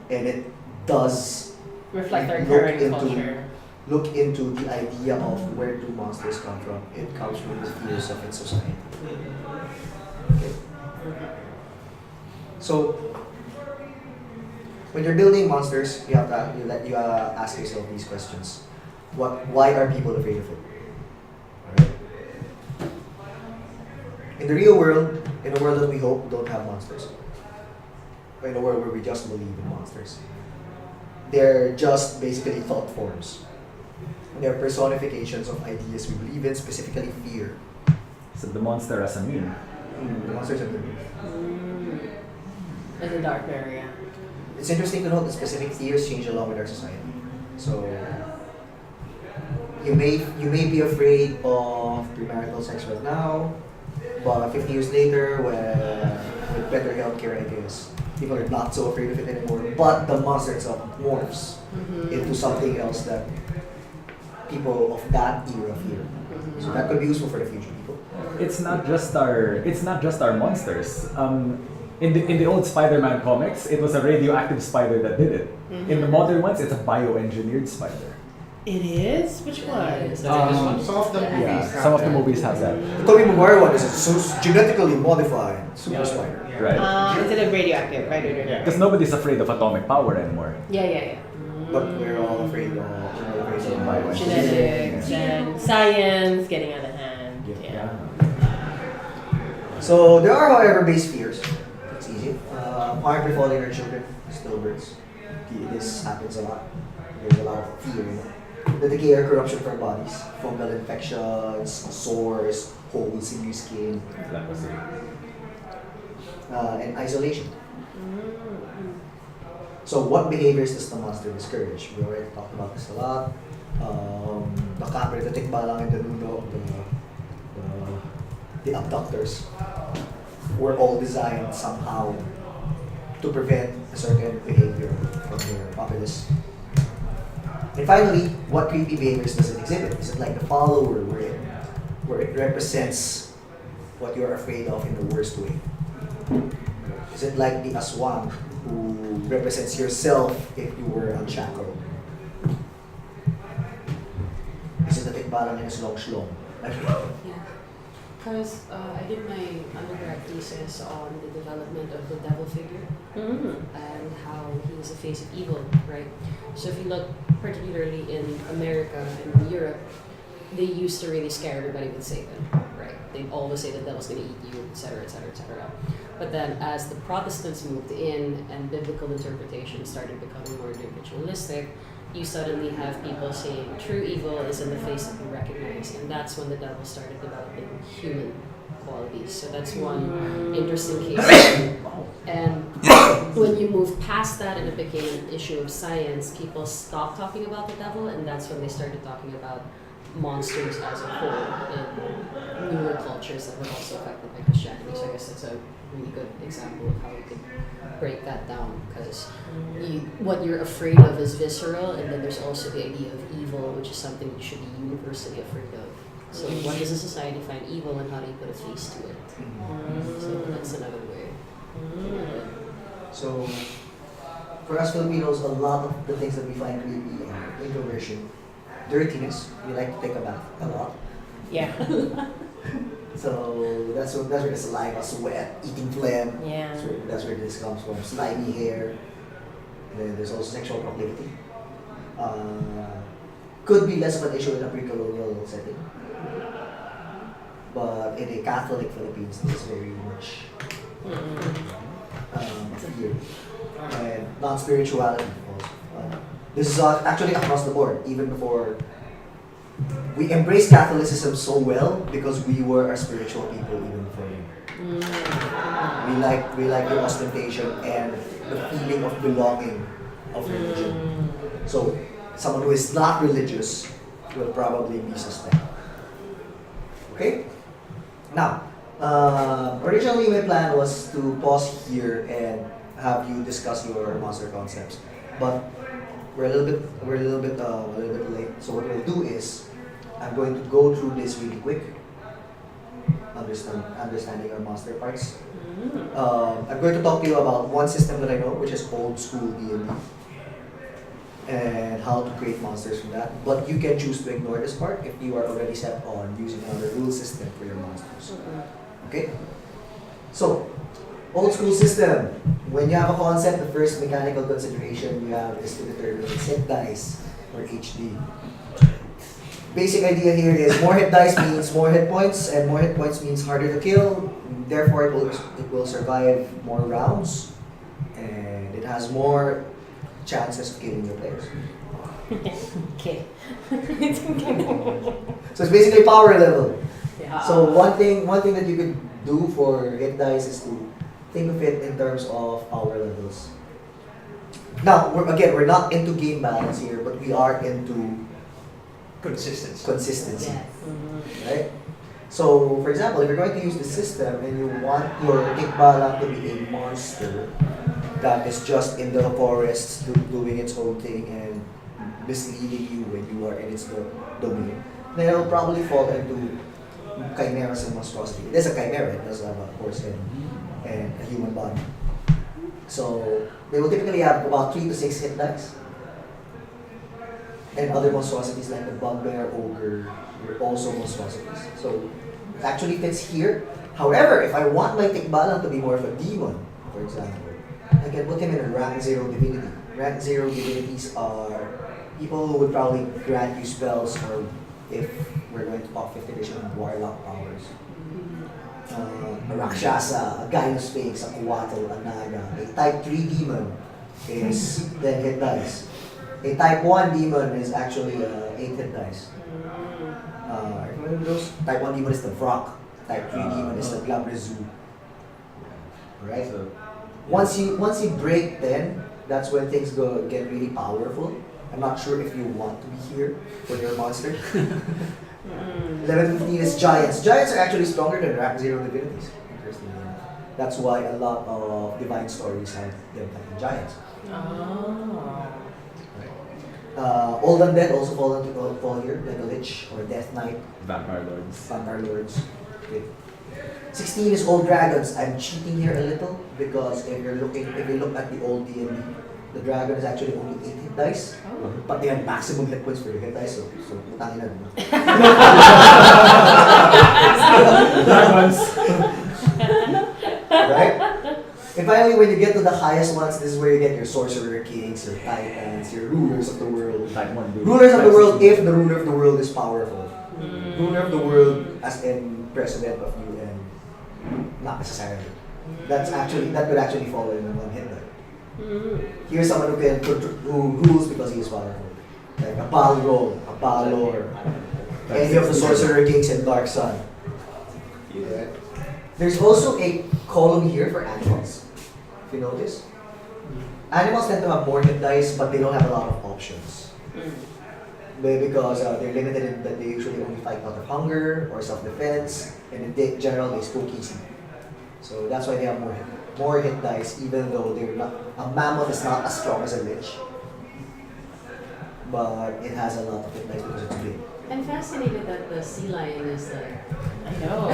and it does reflect our look current into- culture. look into the idea of where do monsters come from. It comes from the fears of its society. Okay. So, when you're building monsters, you have to ask yourself these questions. Why are people afraid of it? Alright? In the real world, in a world that we hope don't have monsters, or in a world where we just believe in monsters, they're just basically thought forms. They're personifications of ideas we believe in, specifically fear. So the monster as a meme. The monsters are good. It's a dark area. It's interesting to note that specific fears change along with our society. So you may be afraid of premarital sex right now, but 50 years later, with better healthcare, I guess, people are not so afraid of it anymore. But the monster itself morphs into something else that people of that era fear. So that could be useful for the future people. It's not just our monsters. In the old Spider-Man comics, it was a radioactive spider that did it. In the modern ones, it's a bioengineered spider. It is? Which one? Some of the movies have some of the that. movies have that. The Tobey Maguire one is a genetically modified super spider. Right. Instead of radioactive, right? Because nobody's afraid of atomic power anymore. Yeah. But we're all afraid of bioengineering. Genetics and science getting out of hand. Yeah. So there are, however, base fears. It's easy. Harm befalling our children, stillbirths. This happens a lot. There's a lot of fear. The decay or corruption of our bodies, fungal infections, sores, holes in your skin, and isolation. So what behaviors does the monster discourage? We already talked about this a lot. The camera, the tikbalang and the nuno, the abductors were all designed somehow to prevent a certain behavior from their populace. And finally, what creepy behaviors does it exhibit? Is it like the follower where it represents what you're afraid of in the worst way? Is it like the aswang who represents yourself if you were unshackled? Is it the tikbalang and a slong? Because I did my undergrad thesis on the development of the devil figure and how he is a face of evil, right? So if you look particularly in America and in Europe, they used to really scare everybody with Satan, right? They'd always say the devil's going to eat you, etc., etc., etc. But then as the Protestants moved in and biblical interpretation started becoming more individualistic, you suddenly have people saying true evil is in the face that you recognize, and that's when the devil started developing human qualities. So that's one interesting case. And when you move past that and it became an issue of science, people stopped talking about the devil, and that's when they started talking about monsters as a whole in newer cultures that were also affected by Christianity. So I guess that's a really good example of how we could break that down, because what you're afraid of is visceral, and then there's also the idea of evil, which is something you should be universally afraid of. So what does a society find evil, and how do you put a face to it? So that's another way. So, for us Filipinos, a lot of the things that we find creepy are introversion, dirtiness. We like to take a bath a lot. Yeah. So that's where the saliva, sweat, eating phlegm. Yeah. That's where this comes from. Slimy hair. And then there's also sexual proclivity. Could be less of an issue in a pre-colonial setting. But in a Catholic Philippines, this is very much fear. And non-spirituality also. This is actually across the board, even before. We embrace Catholicism so well because we were a spiritual people even before them. We like the ostentation and the feeling of belonging of religion. So someone who is not religious will probably be suspect. Okay? Now, originally my plan was to pause here and have you discuss your monster concepts, but we're a little bit late. So what we'll do is I'm going to go through this really quick, understanding our monster parts. I'm going to talk to you about one system that I know, which is old school D&D, and how to create monsters from that. But you can choose to ignore this part if you are already set on using another rule system for your monsters. Okay? So, old school system. When you have a concept, the first mechanical consideration you have is to determine its hit dice, or HD. Basic idea here is more hit dice means more hit points, and more hit points means harder to kill. Therefore, it will survive more rounds, and it has more chances of killing your players. Okay. So it's basically power level. Yeah. So one thing that you could do for hit dice is to think of it in terms of power levels. Now, we're not into game balance here, but we are into consistency. Yes. Right? So, for example, if you're going to use the system and you want your tikbalang to be a monster that is just in the forests doing its own thing and misleading you when you are in its domain, then it will probably fall into chimeras and monstrosity. It is a chimera, it does have a horse and a human body. So, they will typically have about 3 to 6 hit dice. And other monstrosities like the bugbear, ogre, are also monstrosities. So it actually fits here. However, if I want my tikbalang to be more of a demon, for example, I can put him in a rank 0 divinity. Rank 0 divinities are people who would probably grant you spells, or if we're going to talk 5th edition, warlock powers. A Rakshasa, a Gynosphinx, a Kuwatl, a Naga. A type 3 demon is 10 hit dice. A type 1 demon is actually 8 hit dice. Remember those? Type 1 demon is the Vrock. Type 3 demon is the Glabrezu. Right? Once you break 10, that's when things get really powerful. I'm not sure if you want to be here for your monster. 11 15 is giants. Giants are actually stronger than rank 0 divinities. Interestingly enough. That's why a lot of divine stories have them fighting giants. Old Undead also fall here, like a Lich or Death Knight. Vampire Lords. Okay. 16 is Old Dragons. I'm cheating here a little because if you look at the old D&D, the dragon is actually only 8 hit dice, but they have maximum hit points for your hit dice, so putangin na dun. Dragons. Right? And finally, when you get to the highest ones, this is where you get your Sorcerer Kings, your Titans, your Rulers of the World. Rulers of the World, if the Ruler of the World is powerful. Ruler of the World as in President of UN, not necessarily. That could actually fall in one hit die. Here's someone who rules because he is powerful. like a Balrog, a Balor, any of the Sorcerer Kings and Dark Sun. Right? There's also a column here for animals. If you notice, animals tend to have more hit dice, but they don't have a lot of options. Because they're limited in that they usually only fight out of hunger or self-defense, and in general they spook easy. So that's why they have more hit dice, even though they're not. A mammoth is not as strong as a lich, but it has a lot of hit dice because it's big. I'm fascinated that the sea lion is like. I know.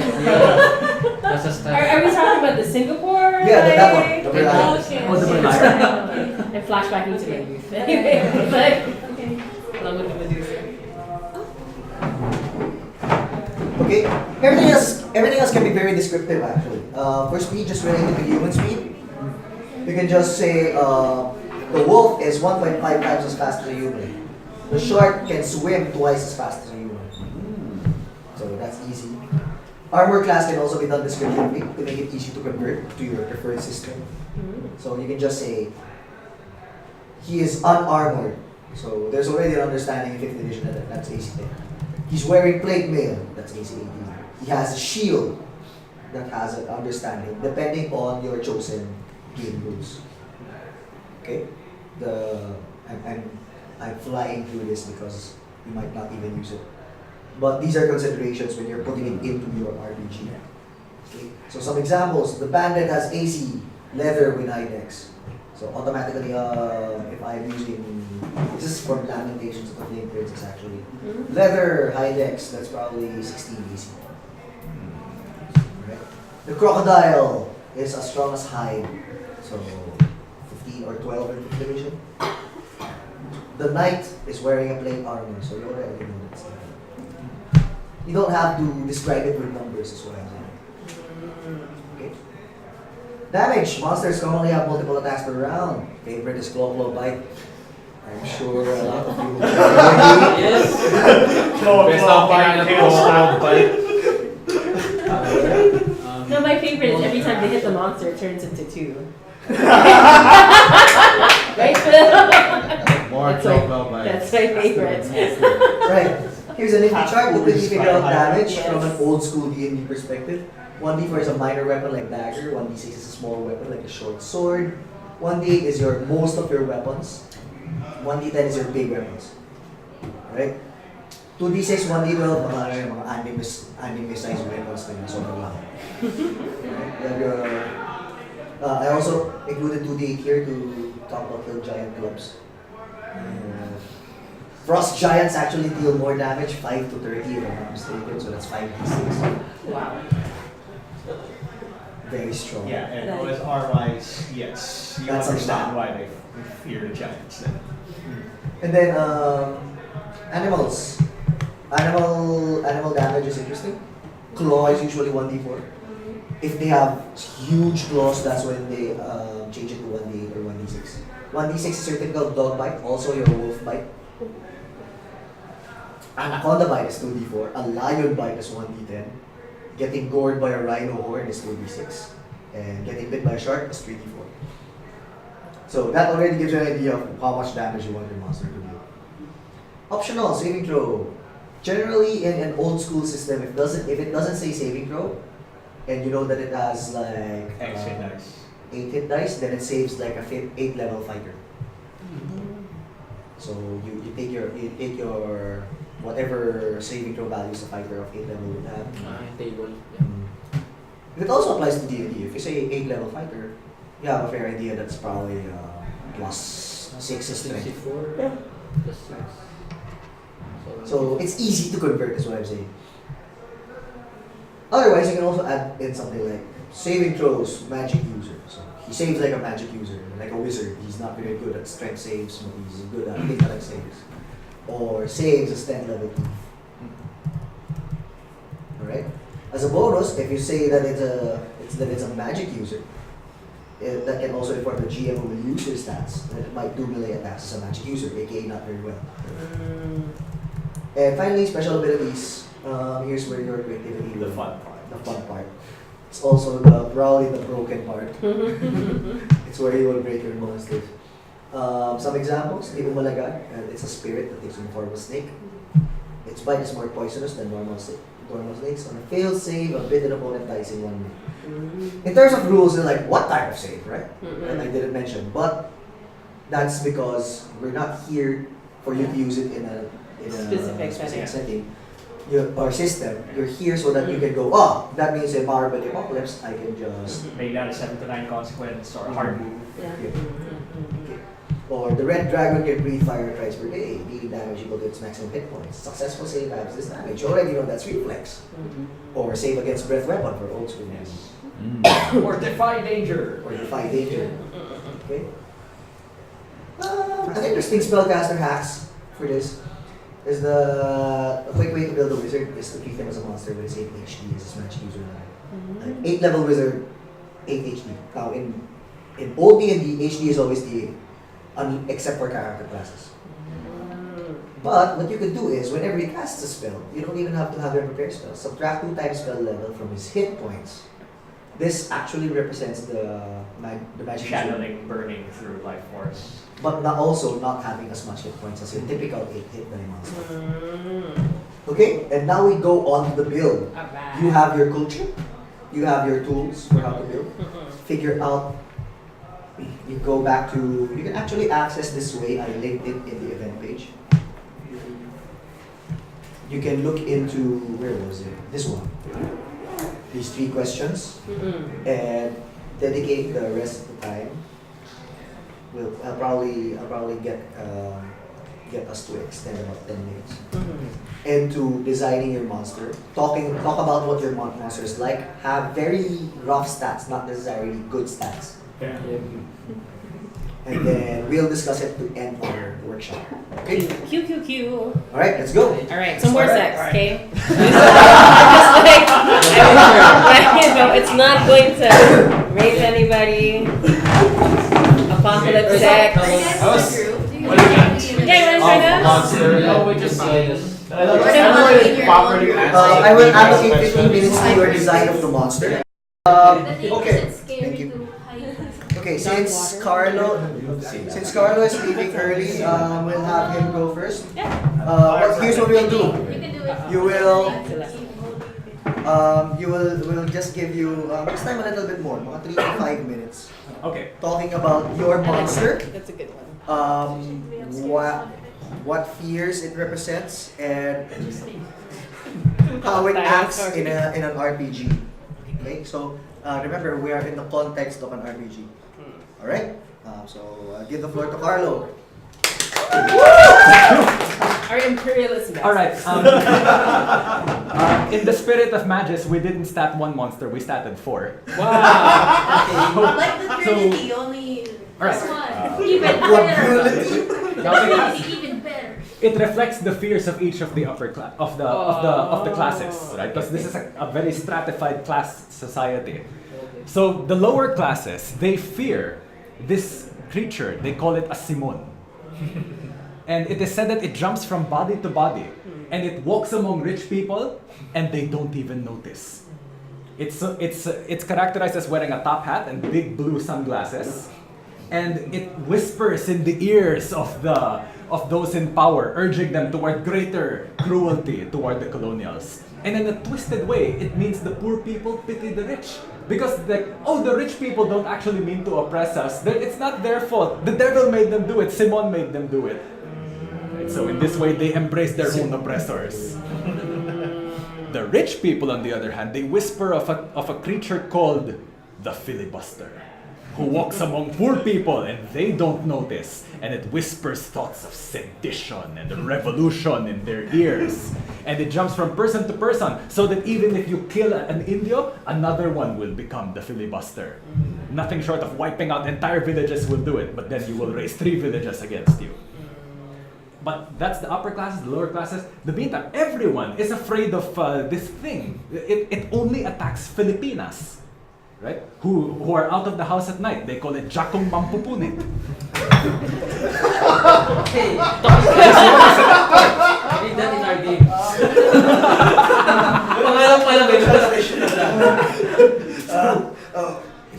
That's a Are style. we talking about the Singapore? Yeah, that one, like- the Merlion. Okay. Oh, the Merlion. I'm flashbacking to my youth. Anyway, like, Okay. along with the Medusa. Okay, everything else can be very descriptive actually. For speed, just related to human speed, you can just say the wolf is 1.5 times as fast as a human. The shark can swim twice as fast as a human. So that's easy. Armor class can also be done descriptively to make it easy to convert to your preferred system. So you can just say he is unarmored. So there's already an understanding in 5th edition that that's AC 10. He's wearing plate mail, that's AC 18. He has a shield, that has an understanding, depending on your chosen game rules. Okay? I'm flying through this because you might not even use it. But these are considerations when you're putting it into your RPG. Okay? So some examples, the bandit has AC, leather with high dex. So automatically, if I'm using, this is from Lamentations of the Flame Princess actually. Leather, high dex, that's probably 16 AC. Right? The crocodile is as strong as hide, so 15 or 12 in 5th division. The knight is wearing a plate armor, so you already know that's it. You don't have to describe it with numbers as well. Okay? Damage. Monsters commonly have multiple attacks per round. Favorite is Claw Bite. I'm sure a lot of you will Yes. Best of bite, claw bite. No, my favorite is every time they hit the monster, it turns into 2. Right, Phil? More That's claw my- bite. That's my favorite. Right. Here's an info chart to quickly figure out damage Yes. from an old school D&D perspective. 1d4 is a minor weapon like dagger. 1d6 is a small weapon like a short sword. 1d8 is your most of your weapons. 1d10 is your big weapons. Right? 2d6, 1d12, mga anime-sized weapons na yun. Sobrang lang. Right? You have your, I also included 2d8 here to talk about the giant clubs. Frost giants actually deal more damage, 5 to 30 if I'm not mistaken, so that's 5d6. Wow. Very strong. Yeah, and OSR-wise, yes, you That's a understand lot. why they fear the giants then. And then animals. Animal damage is interesting. Claw is usually 1d4. If they have huge claws, that's when they change it to 1d8 or 1d6. 1d6 is your typical dog bite, also your wolf bite. Anaconda bite is 2d4. A lion bite is 1d10. Getting gored by a rhino horn is 2d6. And getting bit by a shark is 3d4. So that already gives you an idea of how much damage you want your monster to do. Optional, saving throw. Generally in an old school system, if it doesn't say saving throw, and you know that it has like X hit dice. 8 hit dice, then it saves like a 8 level fighter. So you take your whatever saving throw values the fighter of 8 level would have. Table. It also applies to D&D. If you say 8 level fighter, you have a fair idea that's probably plus 6 strength. 64. Yeah. Plus 6. So it's easy to convert is what I'm saying. Otherwise, you can also add in something like saving throws, magic user. So he saves like a magic user, like a wizard. He's not very good at strength saves, but he's good at intellect saves. Or saves as 10 level 2. Alright? As a bonus, if you say that it's a magic user, that can also inform the GM who will use your stats that it might do melee attacks as a magic user, aka not very well. And finally, special abilities. Here's where your creativity The will- fun part. The fun part. It's also probably the broken part. It's where you will break your monsters. Some examples, the umalaga, it's a spirit that takes on the form of a snake. Its bite is more poisonous than normal snakes. On a failed save, a bitten opponent dies in 1 minute. In terms of rules, they're like, what type of save, right? And I didn't mention, but that's because we're not here for you to use it in a Specific setting. Or system. You're here so that you can go, oh, that means empowered by the apocalypse, I can just Make that a 7 to 9 consequence or a hard move. Yeah. Okay. Or the red dragon can breathe fire twice per day, dealing damage equal to its maximum hit points. Successful save adds this damage. You already know that's reflex. Or save against breath weapon for old school use. Or defy danger. Or defy danger. Okay. An interesting spellcaster hacks for this is a quick way to build a wizard is to treat them as a monster with 8 HD as a match user. 8 level wizard, 8 HD. Now in old D&D, HD is always the except for character classes. But what you could do is whenever he casts a spell, you don't even have to have him prepare spells. Subtract 2 times spell level from his hit points. This actually represents the magic Channeling, burning through life force. but also not having as much hit points as your typical 8-hit die monster. Okay, and now we go on to the build. Alright. You have your culture, you have your tools for how to build. Figure out, you go back to, you can actually access this way, I linked it in the event page. You can look into, where was it? This one. These 3 questions and dedicate the rest of the time. I'll probably get us to extend about 10 minutes. Into designing your monster. Talk about what your monster is like. Have very rough stats, not necessarily good stats. Yeah. And then we'll discuss it to end our workshop. Okay? Q. Alright, let's go. Alright, some more Alright, sex, okay? Just like, you know, it's not going to raise anybody. Apocalypse sex. What do you got? Yeah, you want to try that? Monster. No, we just yes. I will allocate 15 minutes to your design of the monster. Okay. Thank you. Okay, since Carlo is leaving early, we'll have him go first. Here's what we'll do. We'll just give you this time a little bit more, mga 3 to 5 minutes. Okay. Talking about your monster, That's a good one. what fears it represents, and how it acts in an RPG. Okay, so remember we are in the context of an RPG. All right. So give the floor to Carlo. Our imperialist best. All right. In the spirit of Magus, we didn't stat 1 monster. We statted 4. Wow. Like the Trinity, only Alright. this one. Even better. Even better. It reflects the fears of each of the upper class of the classes, right? Because this is a very stratified class society. So the lower classes, they fear this creature. They call it a Simon. And it is said that it jumps from body to body, and it walks among rich people, and they don't even notice. It's characterized as wearing a top hat and big blue sunglasses, and it whispers in the ears of those in power, urging them toward greater cruelty toward the colonials. And in a twisted way, it means the poor people pity the rich. Because the rich people don't actually mean to oppress us. It's not their fault. The devil made them do it. Simon made them do it. Right, so in this way, they embrace their own oppressors. The rich people, on the other hand, they whisper of a creature called the filibuster, who walks among poor people and they don't notice, and it whispers thoughts of sedition and revolution in their ears, and it jumps from person to person, so that even if you kill an Indio, another one will become the filibuster. Nothing short of wiping out entire villages will do it, but then you will raise 3 villages against you. But that's the upper classes, the lower classes. The meantime, everyone is afraid of this thing. It only attacks Filipinas. Right? Who are out of the house at night. They call it Jakong Mampupunit. Hey, read that in our game.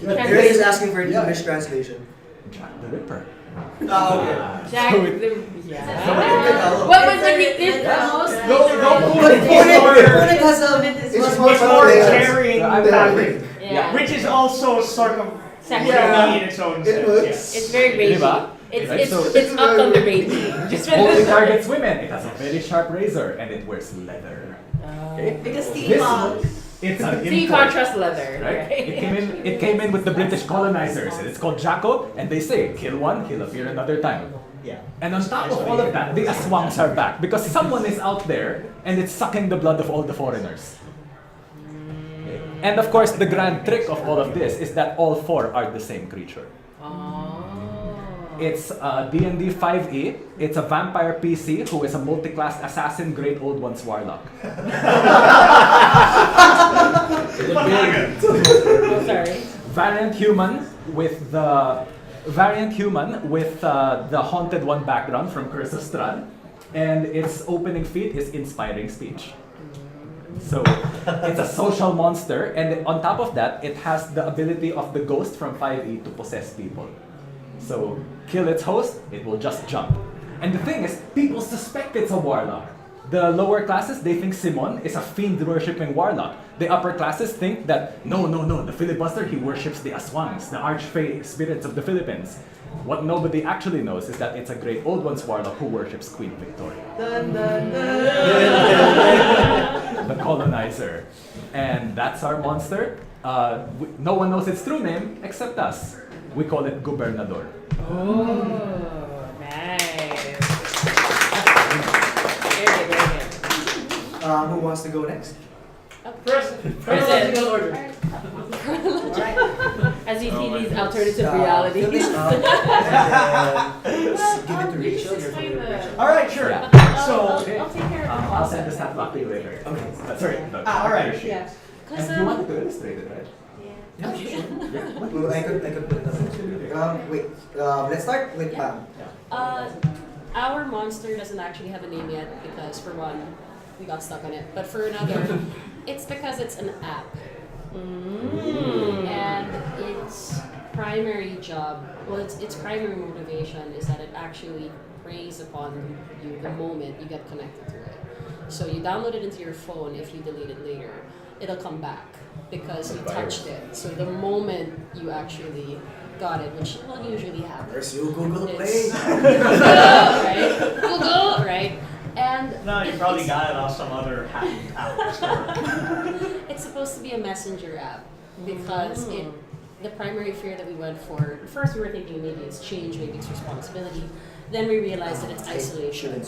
Gary is asking for an English translation. Jack the Ripper. Okay. Jack, So it- yeah. What was the weakness? Punit has a... It's more more layers. carrying So I'm fabric, Yeah. which is also sort of Sexual. yeah. in its own It sense. looks- Yes. It's very ragey. Diba? It's, Right, it's, so- it's up on the ragey. It only targets women. It has a very sharp razor and it wears leather. Okay? Because This one, it's an So you import. can't trust leather, Right? right? It came in with the British colonizers, and it's called Jacko, and they say, kill one, he'll appear another time. Yeah. And on top of all of that, the aswangs are back because someone is out there and it's sucking the blood of all the foreigners. Okay? And of course, the grand trick of all of this is that all four are the same creature. It's D&D 5e. It's a vampire PC who is a multi-class assassin, great old one's warlock. Oh, sorry. Variant human with the haunted one background from Curse of Strahd, and its opening feat is inspiring speech. So it's a social monster, and on top of that, it has the ability of the ghost from 5e to possess people. So kill its host, it will just jump. And the thing is, people suspect it's a warlock. The lower classes, they think Simon is a fiend-worshipping warlock. The upper classes think that, no, the filibuster, he worships the aswangs, the archfey spirits of the Philippines. What nobody actually knows is that it's a great old one's warlock who worships Queen Victoria. Dun, dun, dun. The colonizer. And that's our monster. No one knows its true name except us. We call it Gobernador. Oh, nice. Very good, very good. Who wants to go next? Present. As you see these alternative realities. Give it to Rachel. You're familiar with Rachel. All right, sure. Yeah. So I'll take care of it. I'll send the stat back to you later. Okay. Sorry. all right. Yeah. And you wanted to illustrate it, right? Yeah, sure. Well, I could put it up. Wait. Let's start with Pam. Our monster doesn't actually have a name yet because, for one, we got stuck on it. But for another, it's because it's an app. And its primary job, its primary motivation is that it actually preys upon you the moment you get connected to it. So you download it into your phone. If you delete it later, it'll come back because you touched it. So the moment you actually got it, which will usually happen. There's your Google Play. It's right? Google, right? And No, you probably got it off some other app store. it's supposed to be a messenger app because the primary fear that we went for, first we were thinking maybe it's change, maybe it's responsibility. Then we realized that it's isolation.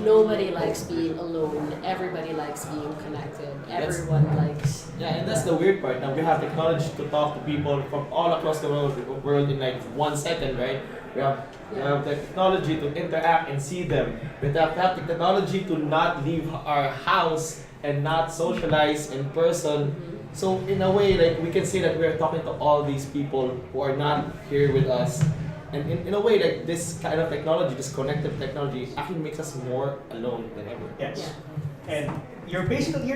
Nobody likes being alone. Everybody likes being connected. Everyone likes. Yeah, and that's the weird part. Now we have technology to talk to people from all across the world in like 1 second, right? We have the technology to interact and see them. We have the technology to not leave our house and not socialize in person. So in a way, like we can say that we are talking to all these people who are not here with us. And in a way, like this kind of technology, this connective technology, actually makes us more alone than ever. Yes. And you're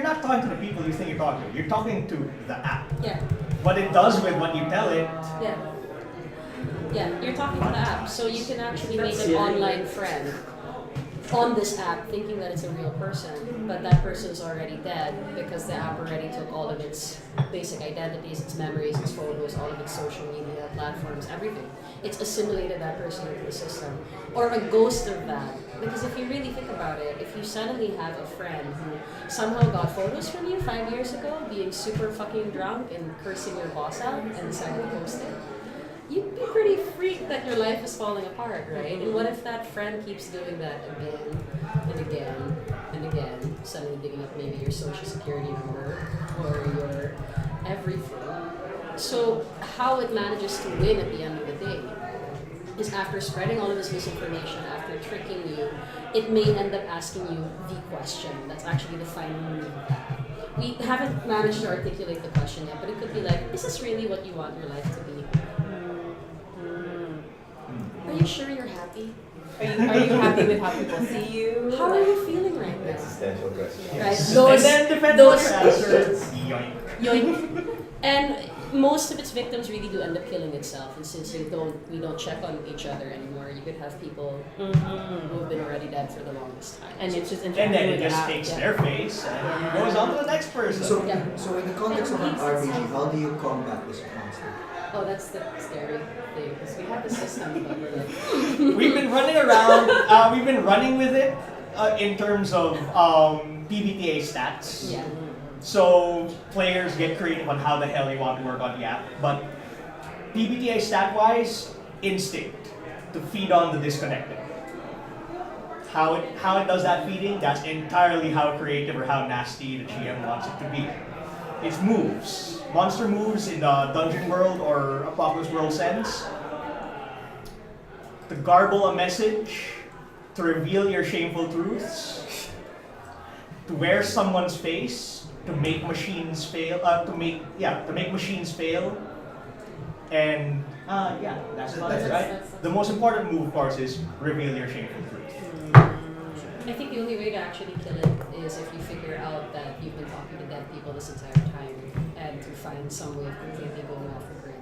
not talking to the people you think you're talking to. You're talking to the app. Yeah. What it does with what you tell it. Yeah. Yeah, you're talking to the app, so you can actually make an online friend on this app thinking that it's a real person, but that person's already dead because the app already took all of its basic identities, its memories, its photos, all of its social media platforms, everything. It's assimilated that person into the system. Or a ghost of that. Because if you really think about it, if you suddenly have a friend who somehow got photos from you 5 years ago, being super fucking drunk and cursing your boss out and decided to post it, you'd be pretty freaked that your life is falling apart, right? And what if that friend keeps doing that again and again and again, suddenly digging up maybe your social security number or your everything? So how it manages to win at the end of the day is after spreading all of this misinformation, after tricking you, it may end up asking you the question. That's actually the final move of that. We haven't managed to articulate the question yet, but it could be like, is this really what you want your life to be? Are you sure you're happy? Are you happy with how people see you? How are you feeling right now? Existential question. Right. And then depends on those your answers. Yoink. yoink. And most of its victims really do end up killing itself, and since we don't check on each other anymore, you could have people who have been already dead for the longest time. And it's just And then interacting it with the just app, takes yeah. their face and goes on to the next person. So, so in the context of an RPG, how do you combat this monster? Oh, that's the scary thing because we have the system, but we're like, We've been running around. We've been running with it in terms of PBTA stats. yeah. So players get creative on how the hell you want to work on the app. But PBTA stat-wise, instinct to feed on the disconnected. How it does that feeding, that's entirely how creative or how nasty the GM wants it to be. It's moves. Monster moves in the dungeon world or apocalypse world sense. To garble a message, to reveal your shameful truths, to wear someone's face, to make machines fail, to make machines fail, and that's about it, right? The most important move, of course, is reveal your shameful truth. I think the only way to actually kill it is if you figure out that you've been talking to dead people this entire time and to find some way of completely going off the grid.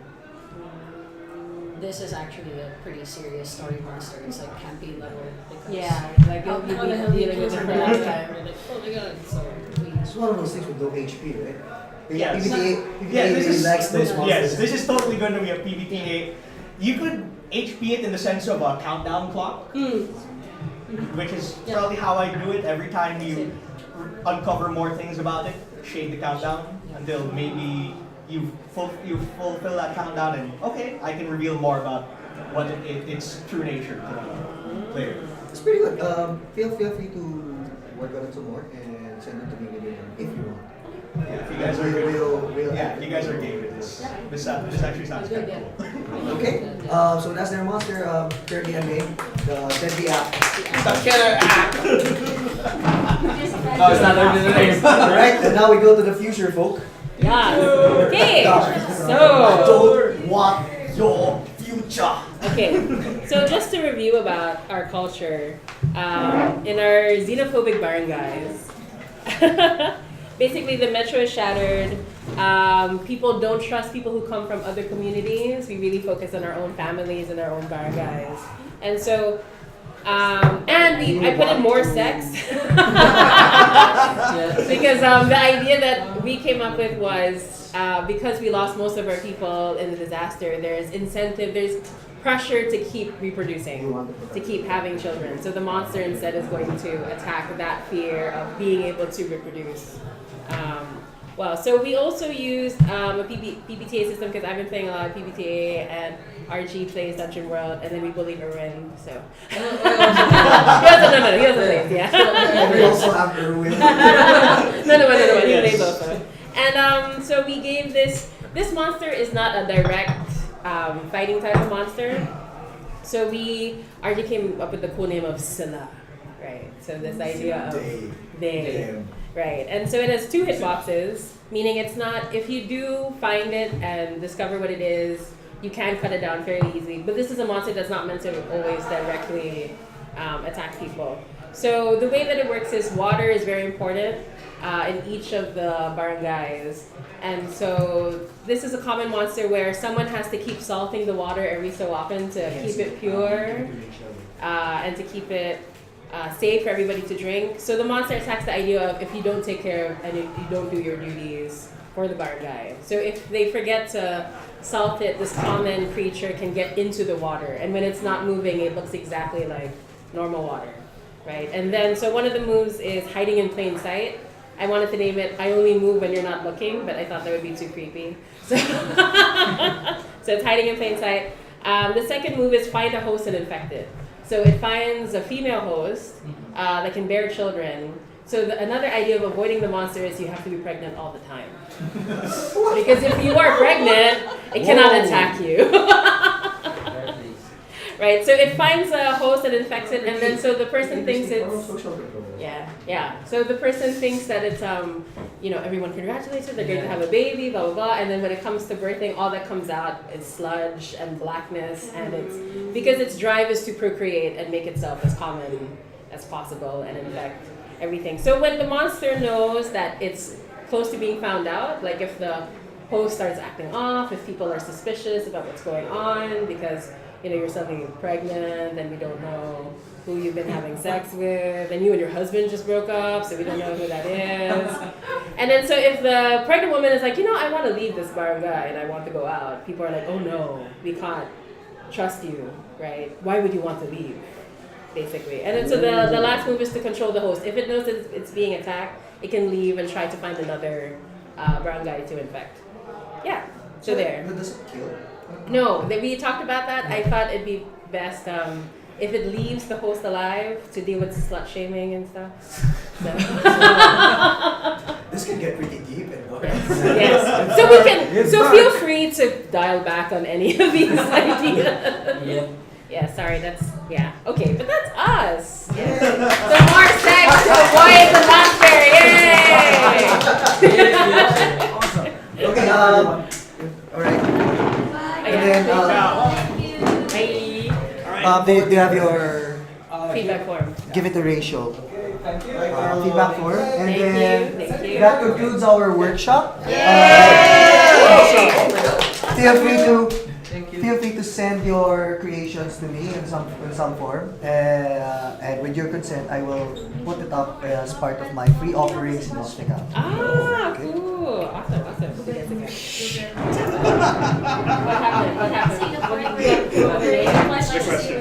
This is actually a pretty serious story monster. It's like campaign level. Because Like how you'll be the hell dealing with it for a long time. We're like, oh my god, so It's one of those things with low HP, right? Yes. PBTA This really is likes those monsters. yes. This is totally going to be a PBTA. You could HP it in the sense of a countdown clock, which is probably how I do it every time you uncover more things about it. Shade the countdown until maybe you fulfill that countdown, and okay, I can reveal more about what its true nature to the player. It's pretty good. Feel free to work on it some more and send it to me later if you want. Yeah, if you guys are good. Yeah, if you guys are game with this. This actually sounds kind of cool. Okay. So that's their monster. Third DM game, the Deadly App. The killer app! Oh, it's not under the name. Alright, and now we go to the future folk. Yeah. Okay. So. Don't want your future. Okay. So just to review about our culture, in our xenophobic barangays, basically the metro is shattered. People don't trust people who come from other communities. We really focus on our own families and our own barangays. And so, I put in more sex. Because the idea that we came up with was because we lost most of our people in the disaster, there's pressure to keep reproducing, to keep having children. So the monster instead is going to attack that fear of being able to reproduce. So we also used a PBTA system because I've been playing a lot of PBTA and Archie plays Dungeon World and then we bully Erwin, so. He doesn't play, yeah. We also have Erwin. No, he plays also. And so we gave this monster is not a direct fighting type of monster. So Archie came up with the cool name of Scylla, right? So this idea of they. Right, and so it has 2 hitboxes, meaning it's not, if you do find it and discover what it is, you can cut it down fairly easily. But this is a monster that's not meant to always directly attack people. So the way that it works is water is very important in each of the barangays. And so this is a common monster where someone has to keep salting the water every so often to keep it pure and to keep it safe for everybody to drink. So the monster attacks the idea of if you don't take care of and if you don't do your duties for the barangay. So if they forget to salt it, this common creature can get into the water. And when it's not moving, it looks exactly like normal water, right? And then, so one of the moves is hiding in plain sight. I wanted to name it, I only move when you're not looking, but I thought that would be too creepy. So, so it's hiding in plain sight. The second move is find a host and infect it. So it finds a female host that can bear children. So another idea of avoiding the monster is you have to be pregnant all the time. Because if you are pregnant, it cannot attack you. Right, so it finds a host and infects it, and then so the person thinks it's... Yeah. So the person thinks that it's, everyone congratulates it, they're going to have a baby, blah, blah, blah, and then when it comes to birthing, all that comes out is sludge and blackness, and it's because its drive is to procreate and make itself as common as possible and infect everything. So when the monster knows that it's close to being found out, like if the host starts acting off, if people are suspicious about what's going on because you're suddenly pregnant and we don't know who you've been having sex with, and you and your husband just broke up, so we don't know who that is. And then so if the pregnant woman is like, I want to leave this barangay and I want to go out, people are like, oh no, we can't trust you, right? Why would you want to leave? Basically. And then so the last move is to control the host. If it knows that it's being attacked, it can leave and try to find another barangay to infect. Yeah, so there. But does it kill? No, we talked about that. I thought it'd be best if it leaves the host alive to deal with slut shaming and stuff. So. This can get pretty deep and dark. Yes. So we can. So feel free to dial back on any of these ideas. Yeah. Yeah. Sorry. Yeah. Okay. But that's us. Yeah. So more sex to avoid the nightmare. Yay! Awesome. Okay. All right. And then. Do you have your Feedback form. give it a ratio? Feedback form, and Thank then you. Thank you. that concludes our workshop. Feel free to send your creations to me in some form, and with your consent, I will put it up as part of my free offerings in Nosfecatu. Cool. Awesome. Sige. What happened? Next question.